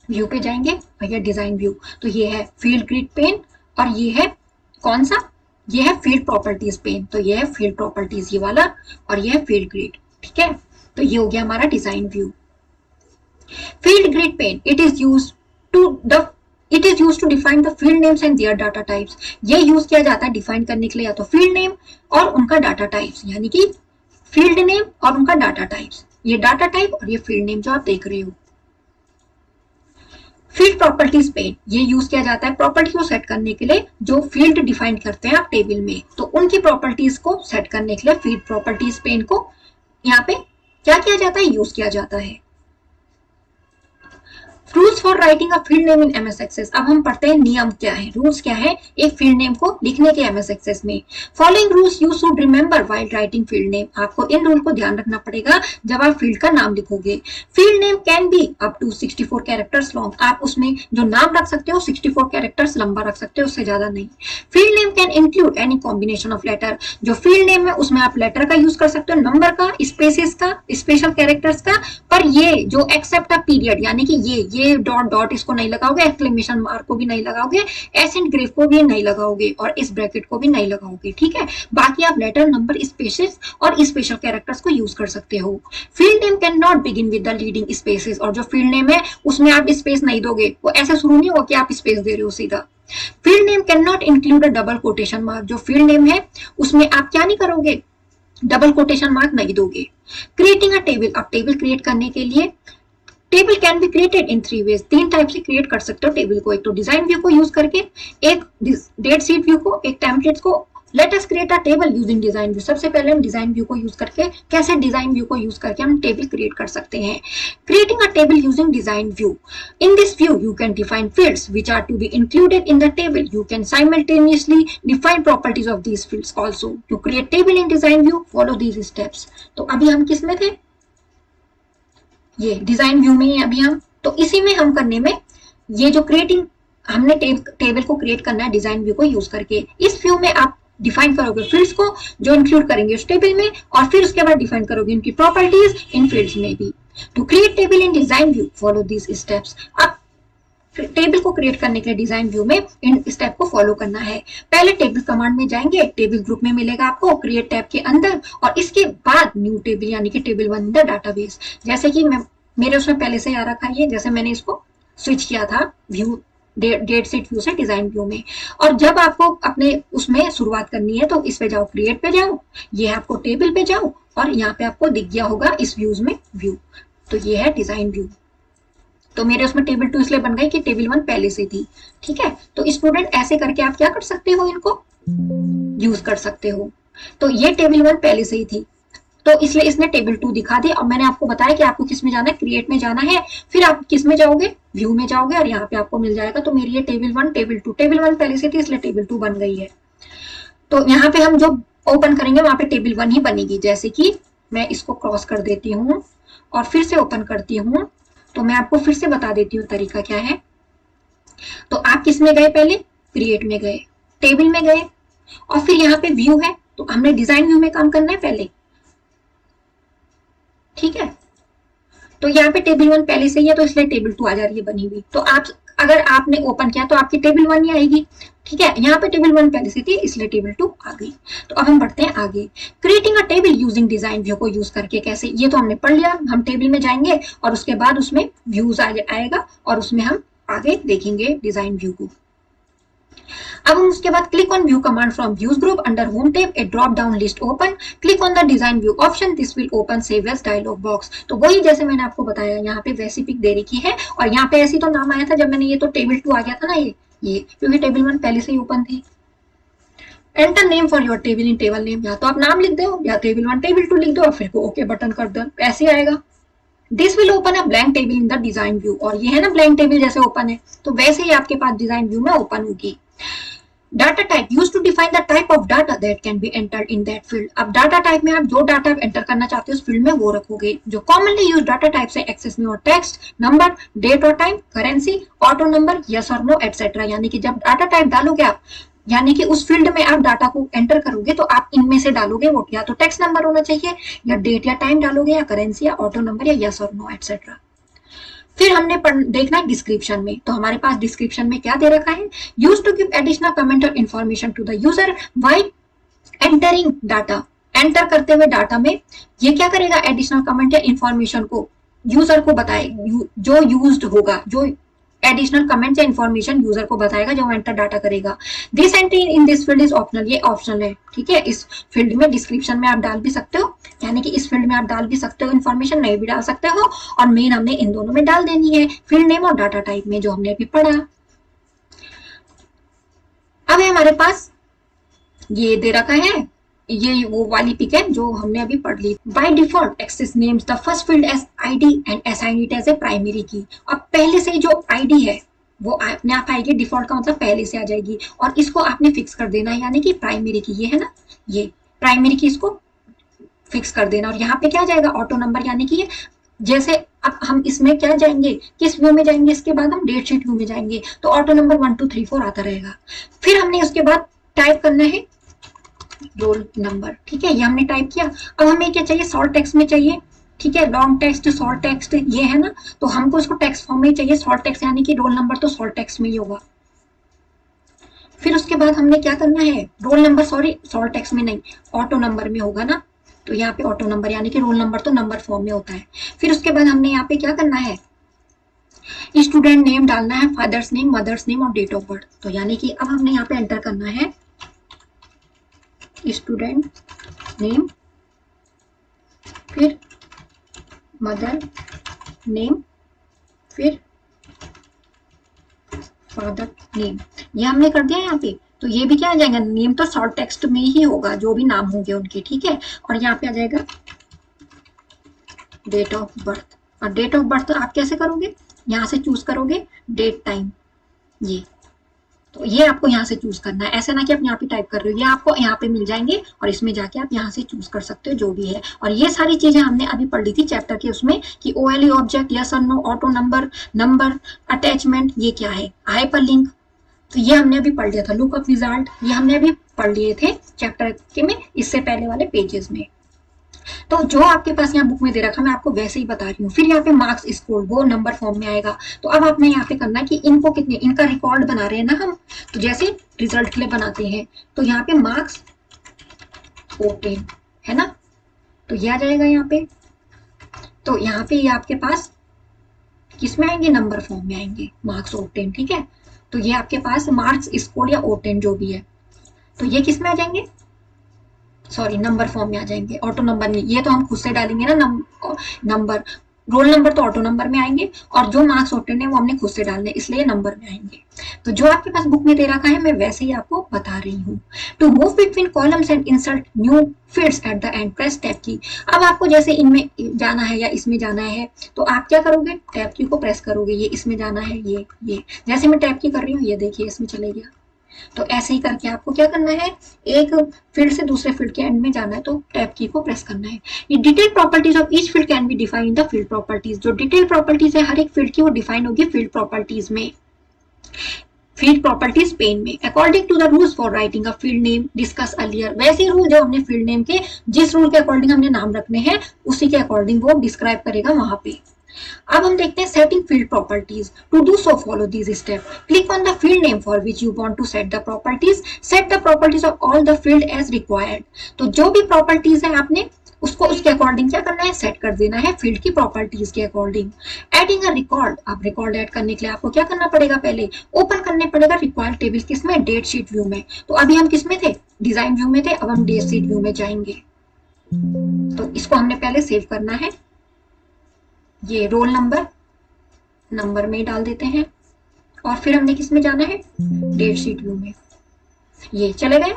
Speaker 1: व्यू पे जाएंगे, भैया डिजाइन व्यू, तो ये है फील्ड ग्रिड पेन, और ये है कौन सा, ये है फील्ड प्रॉपर्टीज पेन। तो ये है फील्ड प्रॉपर्टीज ये वाला, और ये है फील्ड ग्रिड, ठीक है। तो ये हो गया हमारा design view. Field grid pane, it is used to define the field names and their data types. ये यूज किया जाता है डिफाइन करने के लिए या तो फील्ड नेम और उनका डाटा टाइप्स, यानी कि फील्ड नेम और उनका डाटा टाइप्स, ये डाटा टाइप और ये फील्ड नेम जो आप देख रहे हो। फील्ड प्रॉपर्टीज पेन, ये यूज किया जाता है प्रॉपर्टी को सेट करने के लिए, जो फील्ड डिफाइन करते हैं आप टेबल में, तो उनकी प्रॉपर्टीज को सेट करने के लिए फील्ड प्रॉपर्टीज पेन को यहाँ पे क्या किया जाता है, यूज किया जाता है। Rules for writing a field name in MS Access. अब हम पढ़ते हैं नियम क्या है, रूल्स क्या है एक फील्ड नेम को लिखने के एमएस एक्सेस में। Following rules you should remember while writing field name. आपको इन रूल को ध्यान रखना पड़ेगा जब आप फील्ड का नाम लिखोगे। Field name can be up to 64 characters long. आप उसमें जो नाम रख सकते हो 64 कैरेक्टर्स लंबा रख सकते हो, उससे ज्यादा नहीं। Field name can include any combination of letter. जो फील्ड नेम है उसमें आप लेटर का यूज कर सकते हो, नंबर का, स्पेसेस का, स्पेशल कैरेक्टर्स का, पर ये जो एक्सेप्ट अ पीरियड यानी कि ये डॉट डॉट इसको नहीं लगाओगे, एक्सक्लेमेशन मार्क को भी नहीं लगाओगे, एसेंट ग्रेफ को भी नहीं लगाओगे, और इस ब्रैकेट को भी नहीं लगाओगे, ठीक है। बाकी आप लेटर, नंबर, स्पेसेस और स्पेशल कैरेक्टर्स को यूज कर सकते हो। Field name can not begin with the leading spaces. और जो फील्ड नेम है उसमें आप स्पेस नहीं दोगे, वो ऐसे शुरू नहीं होगा कि आप स्पेस दे रहे हो सीधा। Field name can not include a double quotation mark. जो फील्ड नेम है उसमें आप क्या नहीं करोगे, डबल कोटेशन मार्क नहीं दोगे। क्रिएटिंग अ टेबल, आप टेबल क्रिएट करने के लिए table can be created in 3 ways. 3 type से क्रिएट कर सकते हो टेबल को, एक तो डिजाइन व्यू को यूज करके, एक डेट शीट व्यू को, एक टेम्पलेट्स को। Let us create a table using design view. सबसे पहले हम डिजाइन व्यू को यूज करके, कैसे डिजाइन व्यू को यूज करके हम टेबल क्रिएट कर सकते हैं। Creating a table using design view. In this view you can define fields which are to be included in the table. You can simultaneously define properties of these fields also. To create table in design view, follow these steps. तो अभी हम किस में थे, ये design view में ही अभी हम, तो इसी में हम करने में ये जो क्रिएटिंग हमने टेबल को क्रिएट करना है डिजाइन व्यू को यूज करके। इस व्यू में आप डिफाइन करोगे फील्ड्स को जो इंक्लूड करेंगे उस टेबल में, और फिर उसके बाद डिफाइन करोगे उनकी प्रॉपर्टीज इन फील्ड्स में भी। To create table in design view follow this steps. अब टेबल को क्रिएट करने के लिए डिजाइन व्यू में इन स्टेप को फॉलो करना है। पहले टेबल कमांड में जाएंगे, टेबल ग्रुप में मिलेगा आपको क्रिएट टैब के अंदर, और इसके बाद न्यू टेबल यानी कि टेबल 1 इन द डाटाबेस। जैसे कि मेरे उसमें पहले से आ रखा है, जैसे मैंने इसको स्विच किया था व्यू डेट शीट व्यू से डिजाइन व्यू में। और जब आपको अपने उसमें शुरुआत करनी है तो इस पे जाओ, क्रिएट पे जाओ, ये आपको टेबल पे जाओ, और यहाँ पे आपको दिख गया होगा इस व्यूज में व्यू, तो ये है डिजाइन व्यू। तो मेरे उसमें टेबल 2 इसलिए बन गई कि टेबल 1 पहले से थी, ठीक है। तो स्टूडेंट ऐसे करके आप क्या कर सकते हो, इनको यूज कर सकते हो। तो ये टेबल 1 पहले से ही थी, तो इसलिए इसने टेबल 2 दिखा दी। और मैंने आपको बताया कि आपको किस में जाना है, क्रिएट में जाना है, फिर आप किस में जाओगे, व्यू में जाओगे, और यहाँ पे आपको मिल जाएगा। तो मेरी ये टेबल 1 टेबल 2, टेबल 1 पहले से थी इसलिए टेबल 2 बन गई है। तो यहाँ पे हम जो ओपन करेंगे वहां पे टेबल 1 ही बनेगी। जैसे कि मैं इसको क्रॉस कर देती हूँ और फिर से ओपन करती हूँ, तो मैं आपको फिर से बता देती हूँ तरीका क्या है। तो आप किस में गए, पहले क्रिएट में गए, टेबल में गए, और फिर यहाँ पे व्यू है, तो हमने डिजाइन व्यू में काम करना है पहले, ठीक है। तो यहाँ पे टेबल 1 पहले से ही है तो इसलिए टेबल 2 आ जा रही है बनी हुई। तो आप अगर आपने ओपन किया तो आपकी टेबल 1 ही आएगी, ठीक है। यहाँ पे टेबल 1 पहले से थी इसलिए टेबल 2 आ गई। तो अब हम बढ़ते हैं आगे। Creating a table using design view को यूज करके कैसे, ये तो हमने पढ़ लिया। हम टेबल में जाएंगे और उसके बाद उसमें व्यूज आएगा और उसमें हम आगे देखेंगे डिजाइन व्यू को। अब हम उसके बाद click on view command from views group under home tab, a drop down list open, click on the design view option, this will open save as dialog box. तो वही जैसे मैंने आपको बताया, यहाँ पे वैसी पिक दे रखी है, और यहाँ पे ऐसी तो नाम आया था जब मैंने ये, तो टेबल 2 आ गया था ना ये क्योंकि टेबल 1 पहले से ही ओपन थी। Enter name for your table in table name, या तो आप नाम लिख दो या टेबल 1 टेबल 2 लिख दो और फिर ओके बटन कर दो, ऐसे आएगा। This will open a blank table in the design view, और ये है ना ब्लैंक टेबल जैसे ओपन है, तो वैसे ही आपके पास डिजाइन व्यू में ओपन होगी। Data type use to define the type of data that can be entered in that field. अब डाटा टाइप में आप जो डाटा एंटर करना चाहते हो उस फील्ड में वो रखोगे। जो कॉमनली यूज डाटा टाइप से एक्सेस में और टेक्स्ट, नंबर, डेट और time, currency, auto number, yes और नो एटसेट्रा। यानी कि जब डाटा टाइप डालोगे आप, यानी कि उस फील्ड में आप डाटा को एंटर करोगे तो आप इनमें से डालोगे वो, या तो टेक्स्ट नंबर होना चाहिए, या डेट या टाइम डालोगे, या करेंसी, या ऑटो नंबर, या यस और नो एटसेट्रा। फिर हमने देखना है डिस्क्रिप्शन में। तो हमारे पास डिस्क्रिप्शन में क्या दे रखा है, use to give additional comment और information to the user while entering data. Enter करते हुए डाटा में ये क्या करेगा, एडिशनल कमेंट या इन्फॉर्मेशन को यूजर को बताए, जो यूज्ड होगा, जो एडिशनल कमेंट या इन्फॉर्मेशन यूजर को बताएगा जब एंटर डाटा करेगा। This entry in this field is optional, ये ऑप्शनल है, ठीक है। इस फील्ड में डिस्क्रिप्शन में आप डाल भी सकते हो, यानी कि इस फील्ड में आप डाल भी सकते हो इन्फॉर्मेशन, नहीं भी डाल सकते हो, और मेन हमने इन दोनों में डाल देनी है, फील्ड नेम और डाटा टाइप में, जो हमने अभी पढ़ा। अब है हमारे पास ये दे रखा है, ये वो वाली पिक है जो हमने अभी पढ़ ली। By default access names the first field as ID and assign it as a primary key. अब पहले से जो आईडी है वो अपने आप आएगी, डिफॉल्ट का मतलब पहले से आ जाएगी, और इसको आपने फिक्स कर देना है, यानी कि प्राइमरी की, ये है ना, ये प्राइमरी की, इसको फिक्स कर देना। और यहाँ पे क्या जाएगा, ऑटो नंबर, यानी कि जैसे अब हम इसमें क्या जाएंगे, किस व्यू में जाएंगे, इसके बाद हम डेट शीट व्यू में जाएंगे, तो ऑटो नंबर 1 2 3 4 आता रहेगा। फिर हमने उसके बाद टाइप करना है रोल नंबर, ठीक है, ये हमने टाइप किया। अब हमें क्या चाहिए, शॉर्ट टेक्स्ट में चाहिए, ठीक है, लॉन्ग टेक्स्ट, शॉर्ट टेक्स्ट, ये है ना, तो हमको इसको टेक्स्ट फॉर्म में चाहिए, शॉर्ट टेक्स्ट, यानी कि रोल नंबर तो शॉर्ट टेक्स्ट में ही होगा। फिर उसके बाद हमने क्या करना है, roll number, sorry short text में नहीं, ऑटो नंबर में होगा ना, तो यहाँ पे ऑटो नंबर, यानी कि रोल नंबर तो नंबर फॉर्म में होता है। फिर उसके बाद हमने यहाँ पे क्या करना है, स्टूडेंट नेम डालना है, फादर्स नेम, मदर्स नेम और डेट ऑफ बर्थ। तो यानी कि अब हमने यहाँ पे एंटर करना है स्टूडेंट नेम, फिर मदर नेम, फिर फादर नेम, ये हमने कर दिया यहाँ पे। तो ये भी क्या आ जाएगा, नेम तो शॉर्ट टेक्स्ट में ही होगा, जो भी नाम होंगे उनके, ठीक है। और यहाँ पे आ जाएगा डेट ऑफ बर्थ, और डेट ऑफ बर्थ आप कैसे करोगे, यहाँ से चूज करोगे डेट टाइम, ये तो ये आपको यहाँ से चूज करना है, ऐसे ना कि आप यहाँ पे टाइप कर रहे हो, ये आपको यहाँ पे मिल जाएंगे और इसमें जाके आप यहाँ से चूज कर सकते हो जो भी है। और ये सारी चीजें हमने अभी पढ़ ली थी चैप्टर के उसमें, कि ओएलई ऑब्जेक्ट, यस और no, auto number, number, attachment, ये क्या है, हाइपर लिंक, तो ये हमने अभी पढ़ लिया था। लुकअप रिजल्ट, ये हमने अभी पढ़ लिए थे चैप्टर के में, इससे पहले वाले पेजेस में। तो जो आपके पास यहाँ बुक में दे रखा मैं आपको वैसे ही बता रही हूँ। फिर यहाँ पे मार्क्स स्कोर वो नंबर फॉर्म में आएगा। तो अब आपने यहाँ पे करना है कि इनको कितने, इनका रिकॉर्ड बना रहे हैं ना हम, तो जैसे रिजल्ट के लिए बनाते हैं तो यहाँ पे मार्क्स O10 है ना, तो ये आ जाएगा यहाँ पे। तो यहाँ पे ये आपके पास किस में आएंगे, नंबर फॉर्म में आएंगे मार्क्स O10, ठीक है। तो ये आपके पास मार्क्स स्कोर या O10 जो भी है, तो ये किस में आ जाएंगे, सॉरी नंबर फॉर्म में आ जाएंगे, ऑटो नंबर नहीं, ये तो हम खुद से डालेंगे ना नंबर, रोल नंबर तो ऑटो नंबर में आएंगे और जो मार्क्स O10 है वो हमने खुद से डालने, इसलिए नंबर में आएंगे। तो जो आपके पास बुक में दे रखा है मैं वैसे ही आपको बता रही हूँ। To move between columns and insert new fields at the end press tab key. अब आपको जैसे इनमें जाना है या इसमें जाना है तो आप क्या करोगे, टैब की को प्रेस करोगे, ये इसमें जाना है, ये जैसे मैं टैब की कर रही हूँ ये देखिए इसमें चले गया। तो ऐसे ही करके आपको क्या करना है, एक फील्ड से दूसरे फील्ड के एंड में जाना है तो टैब की को प्रेस करना है। ये detail properties of each field can be defined in the field properties. जो डिटेल प्रॉपर्टीज है हर एक फील्ड की वो डिफाइन होगी फील्ड प्रॉपर्टीज में, फील्ड प्रॉपर्टीज पेन में। According to the rules for writing a field name discuss earlier, वैसे रूल जो हमने फील्ड नेम के जिस रूल के अकॉर्डिंग हमने नाम रखने हैं उसी के अकॉर्डिंग वो डिस्क्राइब करेगा वहां पे। अब हम देखते हैं setting field properties. To do so follow these step, click on the field name for which you want to set the properties, set the properties of all the field as required. तो जो भी properties है आपने उसको उसके according क्या करना है, सेट कर देना है फील्ड की प्रॉपर्टीज के अकॉर्डिंग। एडिंग अ रिकॉर्ड, अब रिकॉर्ड ऐड करने के लिए आपको क्या करना पड़ेगा, पहले ओपन करने पड़ेगा रिक्वायर्ड टेबल, किसमें, डेट शीट व्यू में। तो अभी हम किसमें थे, डिजाइन व्यू में थे, अब हम डेट शीट व्यू में जाएंगे। तो इसको हमने पहले सेव करना है, ये रोल नंबर में डाल देते हैं और फिर हमने किस में जाना है, डेट शीट व्यू में। ये चले गए,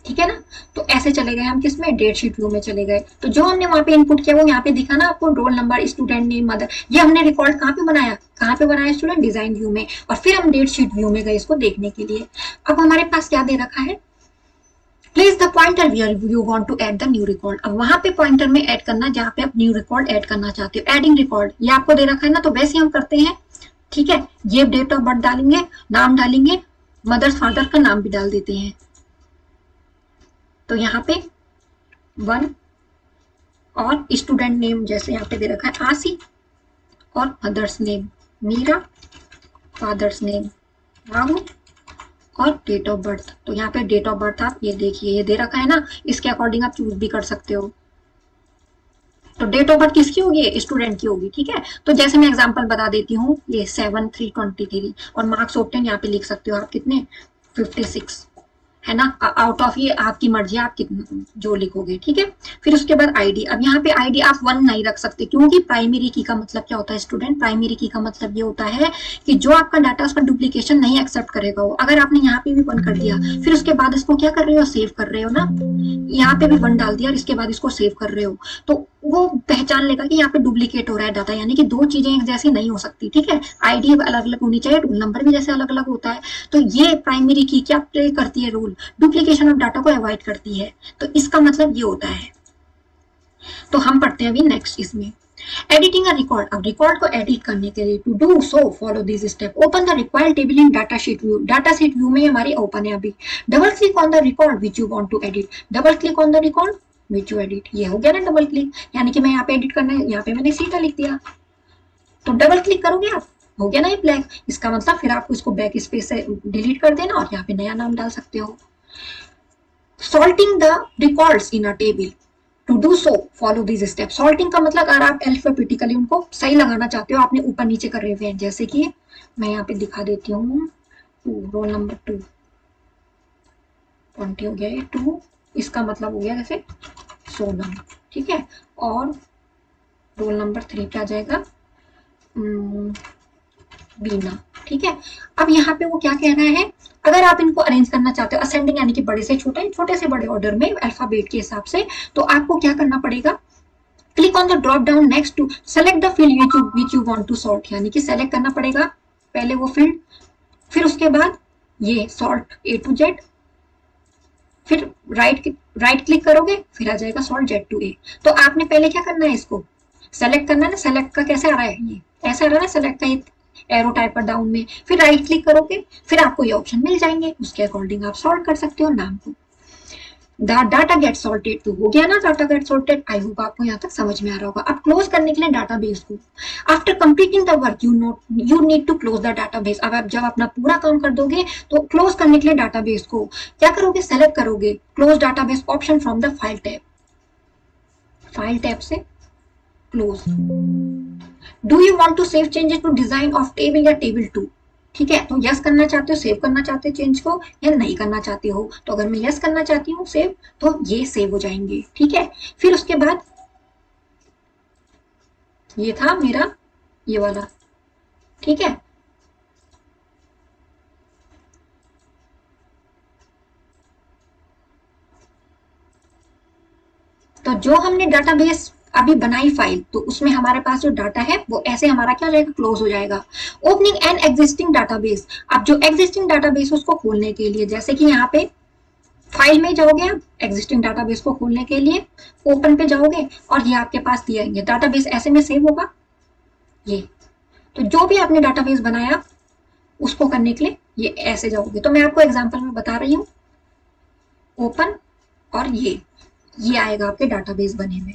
Speaker 1: ठीक है ना। तो ऐसे चले गए हम किस में, डेट शीट व्यू में चले गए। तो जो हमने वहां पे इनपुट किया वो यहाँ पे दिखा ना आपको, role number, student name, mother, ये हमने रिकॉर्ड कहाँ पे बनाया स्टूडेंट, डिजाइन व्यू में। और फिर हम डेट शीट व्यू में गए इसको देखने के लिए। अब हमारे पास क्या दे रखा है, place the pointer where you want to add the new record. अब वहां पे पॉइंटर में ऐड करना जहाँ पे आप न्यू रिकॉर्ड ऐड करना चाहते हो। एडिंग रिकॉर्ड ये आपको दे रखा है ना, तो वैसे हम करते हैं, ठीक है। ये डेट ऑफ बर्थ डालेंगे, नाम डालेंगे, मदर फादर का नाम भी डाल देते हैं। तो यहाँ पे 1 और स्टूडेंट नेम जैसे यहाँ पे दे रखा है आसी, और mother's name Meera, father's name Rahul, और डेट ऑफ बर्थ। तो यहाँ पे डेट ऑफ बर्थ आप ये देखिए ये दे रखा है ना, इसके अकॉर्डिंग आप चूज भी कर सकते हो। तो डेट ऑफ बर्थ किसकी होगी, स्टूडेंट की होगी, ठीक है। तो जैसे मैं एग्जांपल बता देती हूँ, ये 7/3/23 और मार्क्स O10 यहाँ पे लिख सकते हो आप कितने, 56 है ना। आउट ऑफ ये आपकी मर्जी, आप कितना जो लिखोगे, ठीक है। फिर उसके बाद आईडी, अब यहाँ पे आईडी आप 1 नहीं रख सकते क्योंकि प्राइमरी की का मतलब क्या होता है स्टूडेंट, प्राइमरी की का मतलब ये होता है कि जो आपका डाटा उसका डुप्लीकेशन नहीं एक्सेप्ट करेगा वो। अगर आपने यहाँ पे भी 1 कर दिया फिर उसके बाद इसको क्या कर रहे हो, सेव कर रहे हो ना, यहाँ पे भी 1 डाल दिया और इसके बाद इसको सेव कर रहे हो, तो वो पहचान लेगा कि यहाँ पे डुप्लीकेट हो रहा है डाटा, यानी कि 2 चीजें एक जैसी नहीं हो सकती, ठीक है। आईडी अलग अलग होनी चाहिए, रोल नंबर भी जैसे अलग अलग होता है। तो ये प्राइमरी की क्या प्ले करती है रोल, डुप्लीकेशन ऑफ डाटा को अवॉइड करती है। तो इसका मतलब ये होता है। तो हम पढ़ते हैं अभी नेक्स्ट इसमें एडिटिंग अ रिकॉर्ड। अब रिकॉर्ड को एडिट करने के लिए to do so follow this step, open the required table in datasheet view. Datasheet view में हमारी ओपन है अभी। Double click on the record which you want to edit, double click on the record which you edit. ये हो गया ना double click, यानी कि मैं यहाँ पे एडिट करना है, यहाँ पे मैंने सीधा लिख दिया, तो डबल क्लिक करोगे आप, हो गया ना ये ब्लैक। इसका मतलब फिर आप उसको बैक स्पेस से डिलीट कर देना और यहाँ पे नया नाम डाल सकते हो। Sorting the records in a table, to do so follow this step. Sorting का मतलब अगर आप अल्फाबेटिकली उनको सही लगाना चाहते हो, आपने ऊपर नीचे कर रहे हुए हैं, जैसे कि मैं यहाँ पे दिखा देती हूँ, रोल नंबर 2 20 हो गया, ये 2 इसका मतलब हो गया जैसे सोनम, ठीक है। और रोल नंबर 3 पे आ जाएगा बीना, ठीक है। अब यहाँ पे वो क्या कह रहा है, अगर आप इनको अरेंज करना चाहते हो असेंडिंग यानी कि बड़े से छोटे, छोटे से बड़े ऑर्डर में अल्फाबेट के हिसाब से, तो आपको क्या करना पड़ेगा, click on the drop down next to select the field which you want to sort, यानी कि सेलेक्ट करना पड़ेगा पहले वो फील्ड, फिर उसके बाद ये सॉर्ट A to Z, फिर राइट क्लिक करोगे फिर आ जाएगा सॉर्ट Z to A। तो आपने पहले क्या करना है, इसको सेलेक्ट करना है ना। सेलेक्ट का कैसे आ रहा है, ये ऐसा आ रहा है ना सेलेक्ट का, एरो टाइप पर डाउन में, फिर राइट क्लिक करोगे, फिर आपको ये ऑप्शन मिल जाएंगे, उसके अकॉर्डिंग आप सॉर्ट कर सकते हो नाम को। डाटा गेट सॉर्टेड तो हो गया ना, data get sorted. I hope आपको यहाँ तक समझ में आ रहा होगा। अब क्लोज करने के लिए डाटाबेस को, after completing the work you need to close the database. अब आप जब अपना पूरा काम कर दोगे तो क्लोज करने के लिए डाटाबेस को क्या करोगे, सेलेक्ट करोगे close database option from the file tab, file tab से close. Do you want to save changes to design of table या टेबल 2, ठीक है, तो यस करना चाहते हो, सेव करना चाहते हो चेंज को, या नहीं करना चाहते हो। तो अगर मैं यस करना चाहती हूँ सेव, तो ये सेव हो जाएंगे, ठीक है। फिर उसके बाद ये था मेरा ये वाला, ठीक है। तो जो हमने डाटाबेस अभी बनाई फाइल, तो उसमें हमारे पास जो डाटा है वो ऐसे हमारा क्या हो जाएगा, क्लोज हो जाएगा। ओपनिंग एन एग्जिस्टिंग डाटाबेस, अब जो एग्जिस्टिंग डाटाबेस उसको खोलने के लिए, जैसे कि यहाँ पे फाइल में जाओगे आप, एग्जिस्टिंग डाटाबेस को खोलने के लिए ओपन पे जाओगे और ये आपके पास दिया है डाटाबेस, ऐसे में सेव होगा ये। तो जो भी आपने डाटाबेस बनाया उसको करने के लिए ये ऐसे जाओगे। तो मैं आपको एग्जांपल में बता रही हूँ, ओपन, और ये आएगा आपके डाटाबेस बने हुए।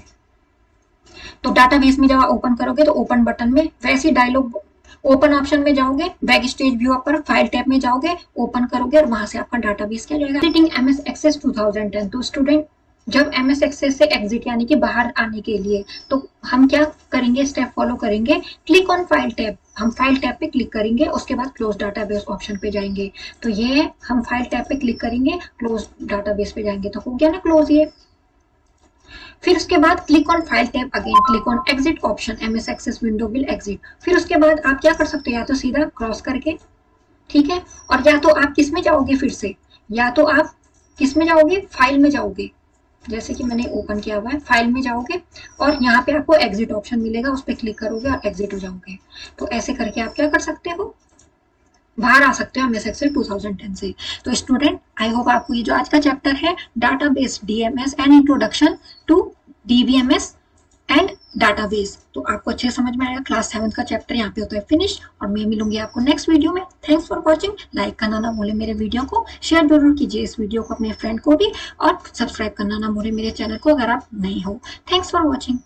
Speaker 1: तो डाटाबेस में जब ओपन करोगे तो ओपन बटन में वैसे डायलॉग, ओपन ऑप्शन में जाओगे, बैक स्टेज व्यू पर फाइल टैब में जाओगे, ओपन करोगे और वहां से आपका डाटाबेस क्या जाएगा, एडिटिंग एमएस एक्सेस 2010। तो स्टूडेंट जब एमएस एक्सेस से एग्जिट यानी कि बाहर आने के लिए, तो हम क्या करेंगे, स्टेप फॉलो करेंगे, क्लिक ऑन फाइल टैब, हम फाइल टैब पे क्लिक करेंगे, उसके बाद क्लोज डाटाबेस ऑप्शन पे जाएंगे। तो ये हम फाइल टैब पे क्लिक करेंगे, क्लोज डाटाबेस पे जाएंगे, तो हो गया ना क्लोज ये। फिर उसके बाद click on file tab, again click on exit option, MS Access window will exit. फिर उसके बाद आप क्या कर सकते हो, या तो सीधा क्रॉस करके, ठीक है, और या तो आप किस में जाओगे, फिर से या तो आप किस में जाओगे, फाइल में जाओगे, जैसे कि मैंने ओपन किया हुआ है, फाइल में जाओगे और यहाँ पे आपको एग्जिट ऑप्शन मिलेगा, उस पर क्लिक करोगे और एग्जिट हो जाओगे। तो ऐसे करके आप क्या कर सकते हो, बाहर आ सकते हो एमएस एक्सेल 2010 से। तो स्टूडेंट आई होप आपको ये जो आज का चैप्टर है database DMS and introduction to DBMS and database, तो आपको अच्छे समझ में आएगा। क्लास 7 का चैप्टर यहाँ पे होता है फिनिश, और मैं मिलूंगी आपको नेक्स्ट वीडियो में। Thanks for watching. लाइक करना ना भूले मेरे वीडियो को, शेयर जरूर कीजिए इस वीडियो को अपने फ्रेंड को भी, और सब्सक्राइब करना ना भूले मेरे चैनल को अगर आप नए हो। Thanks for watching.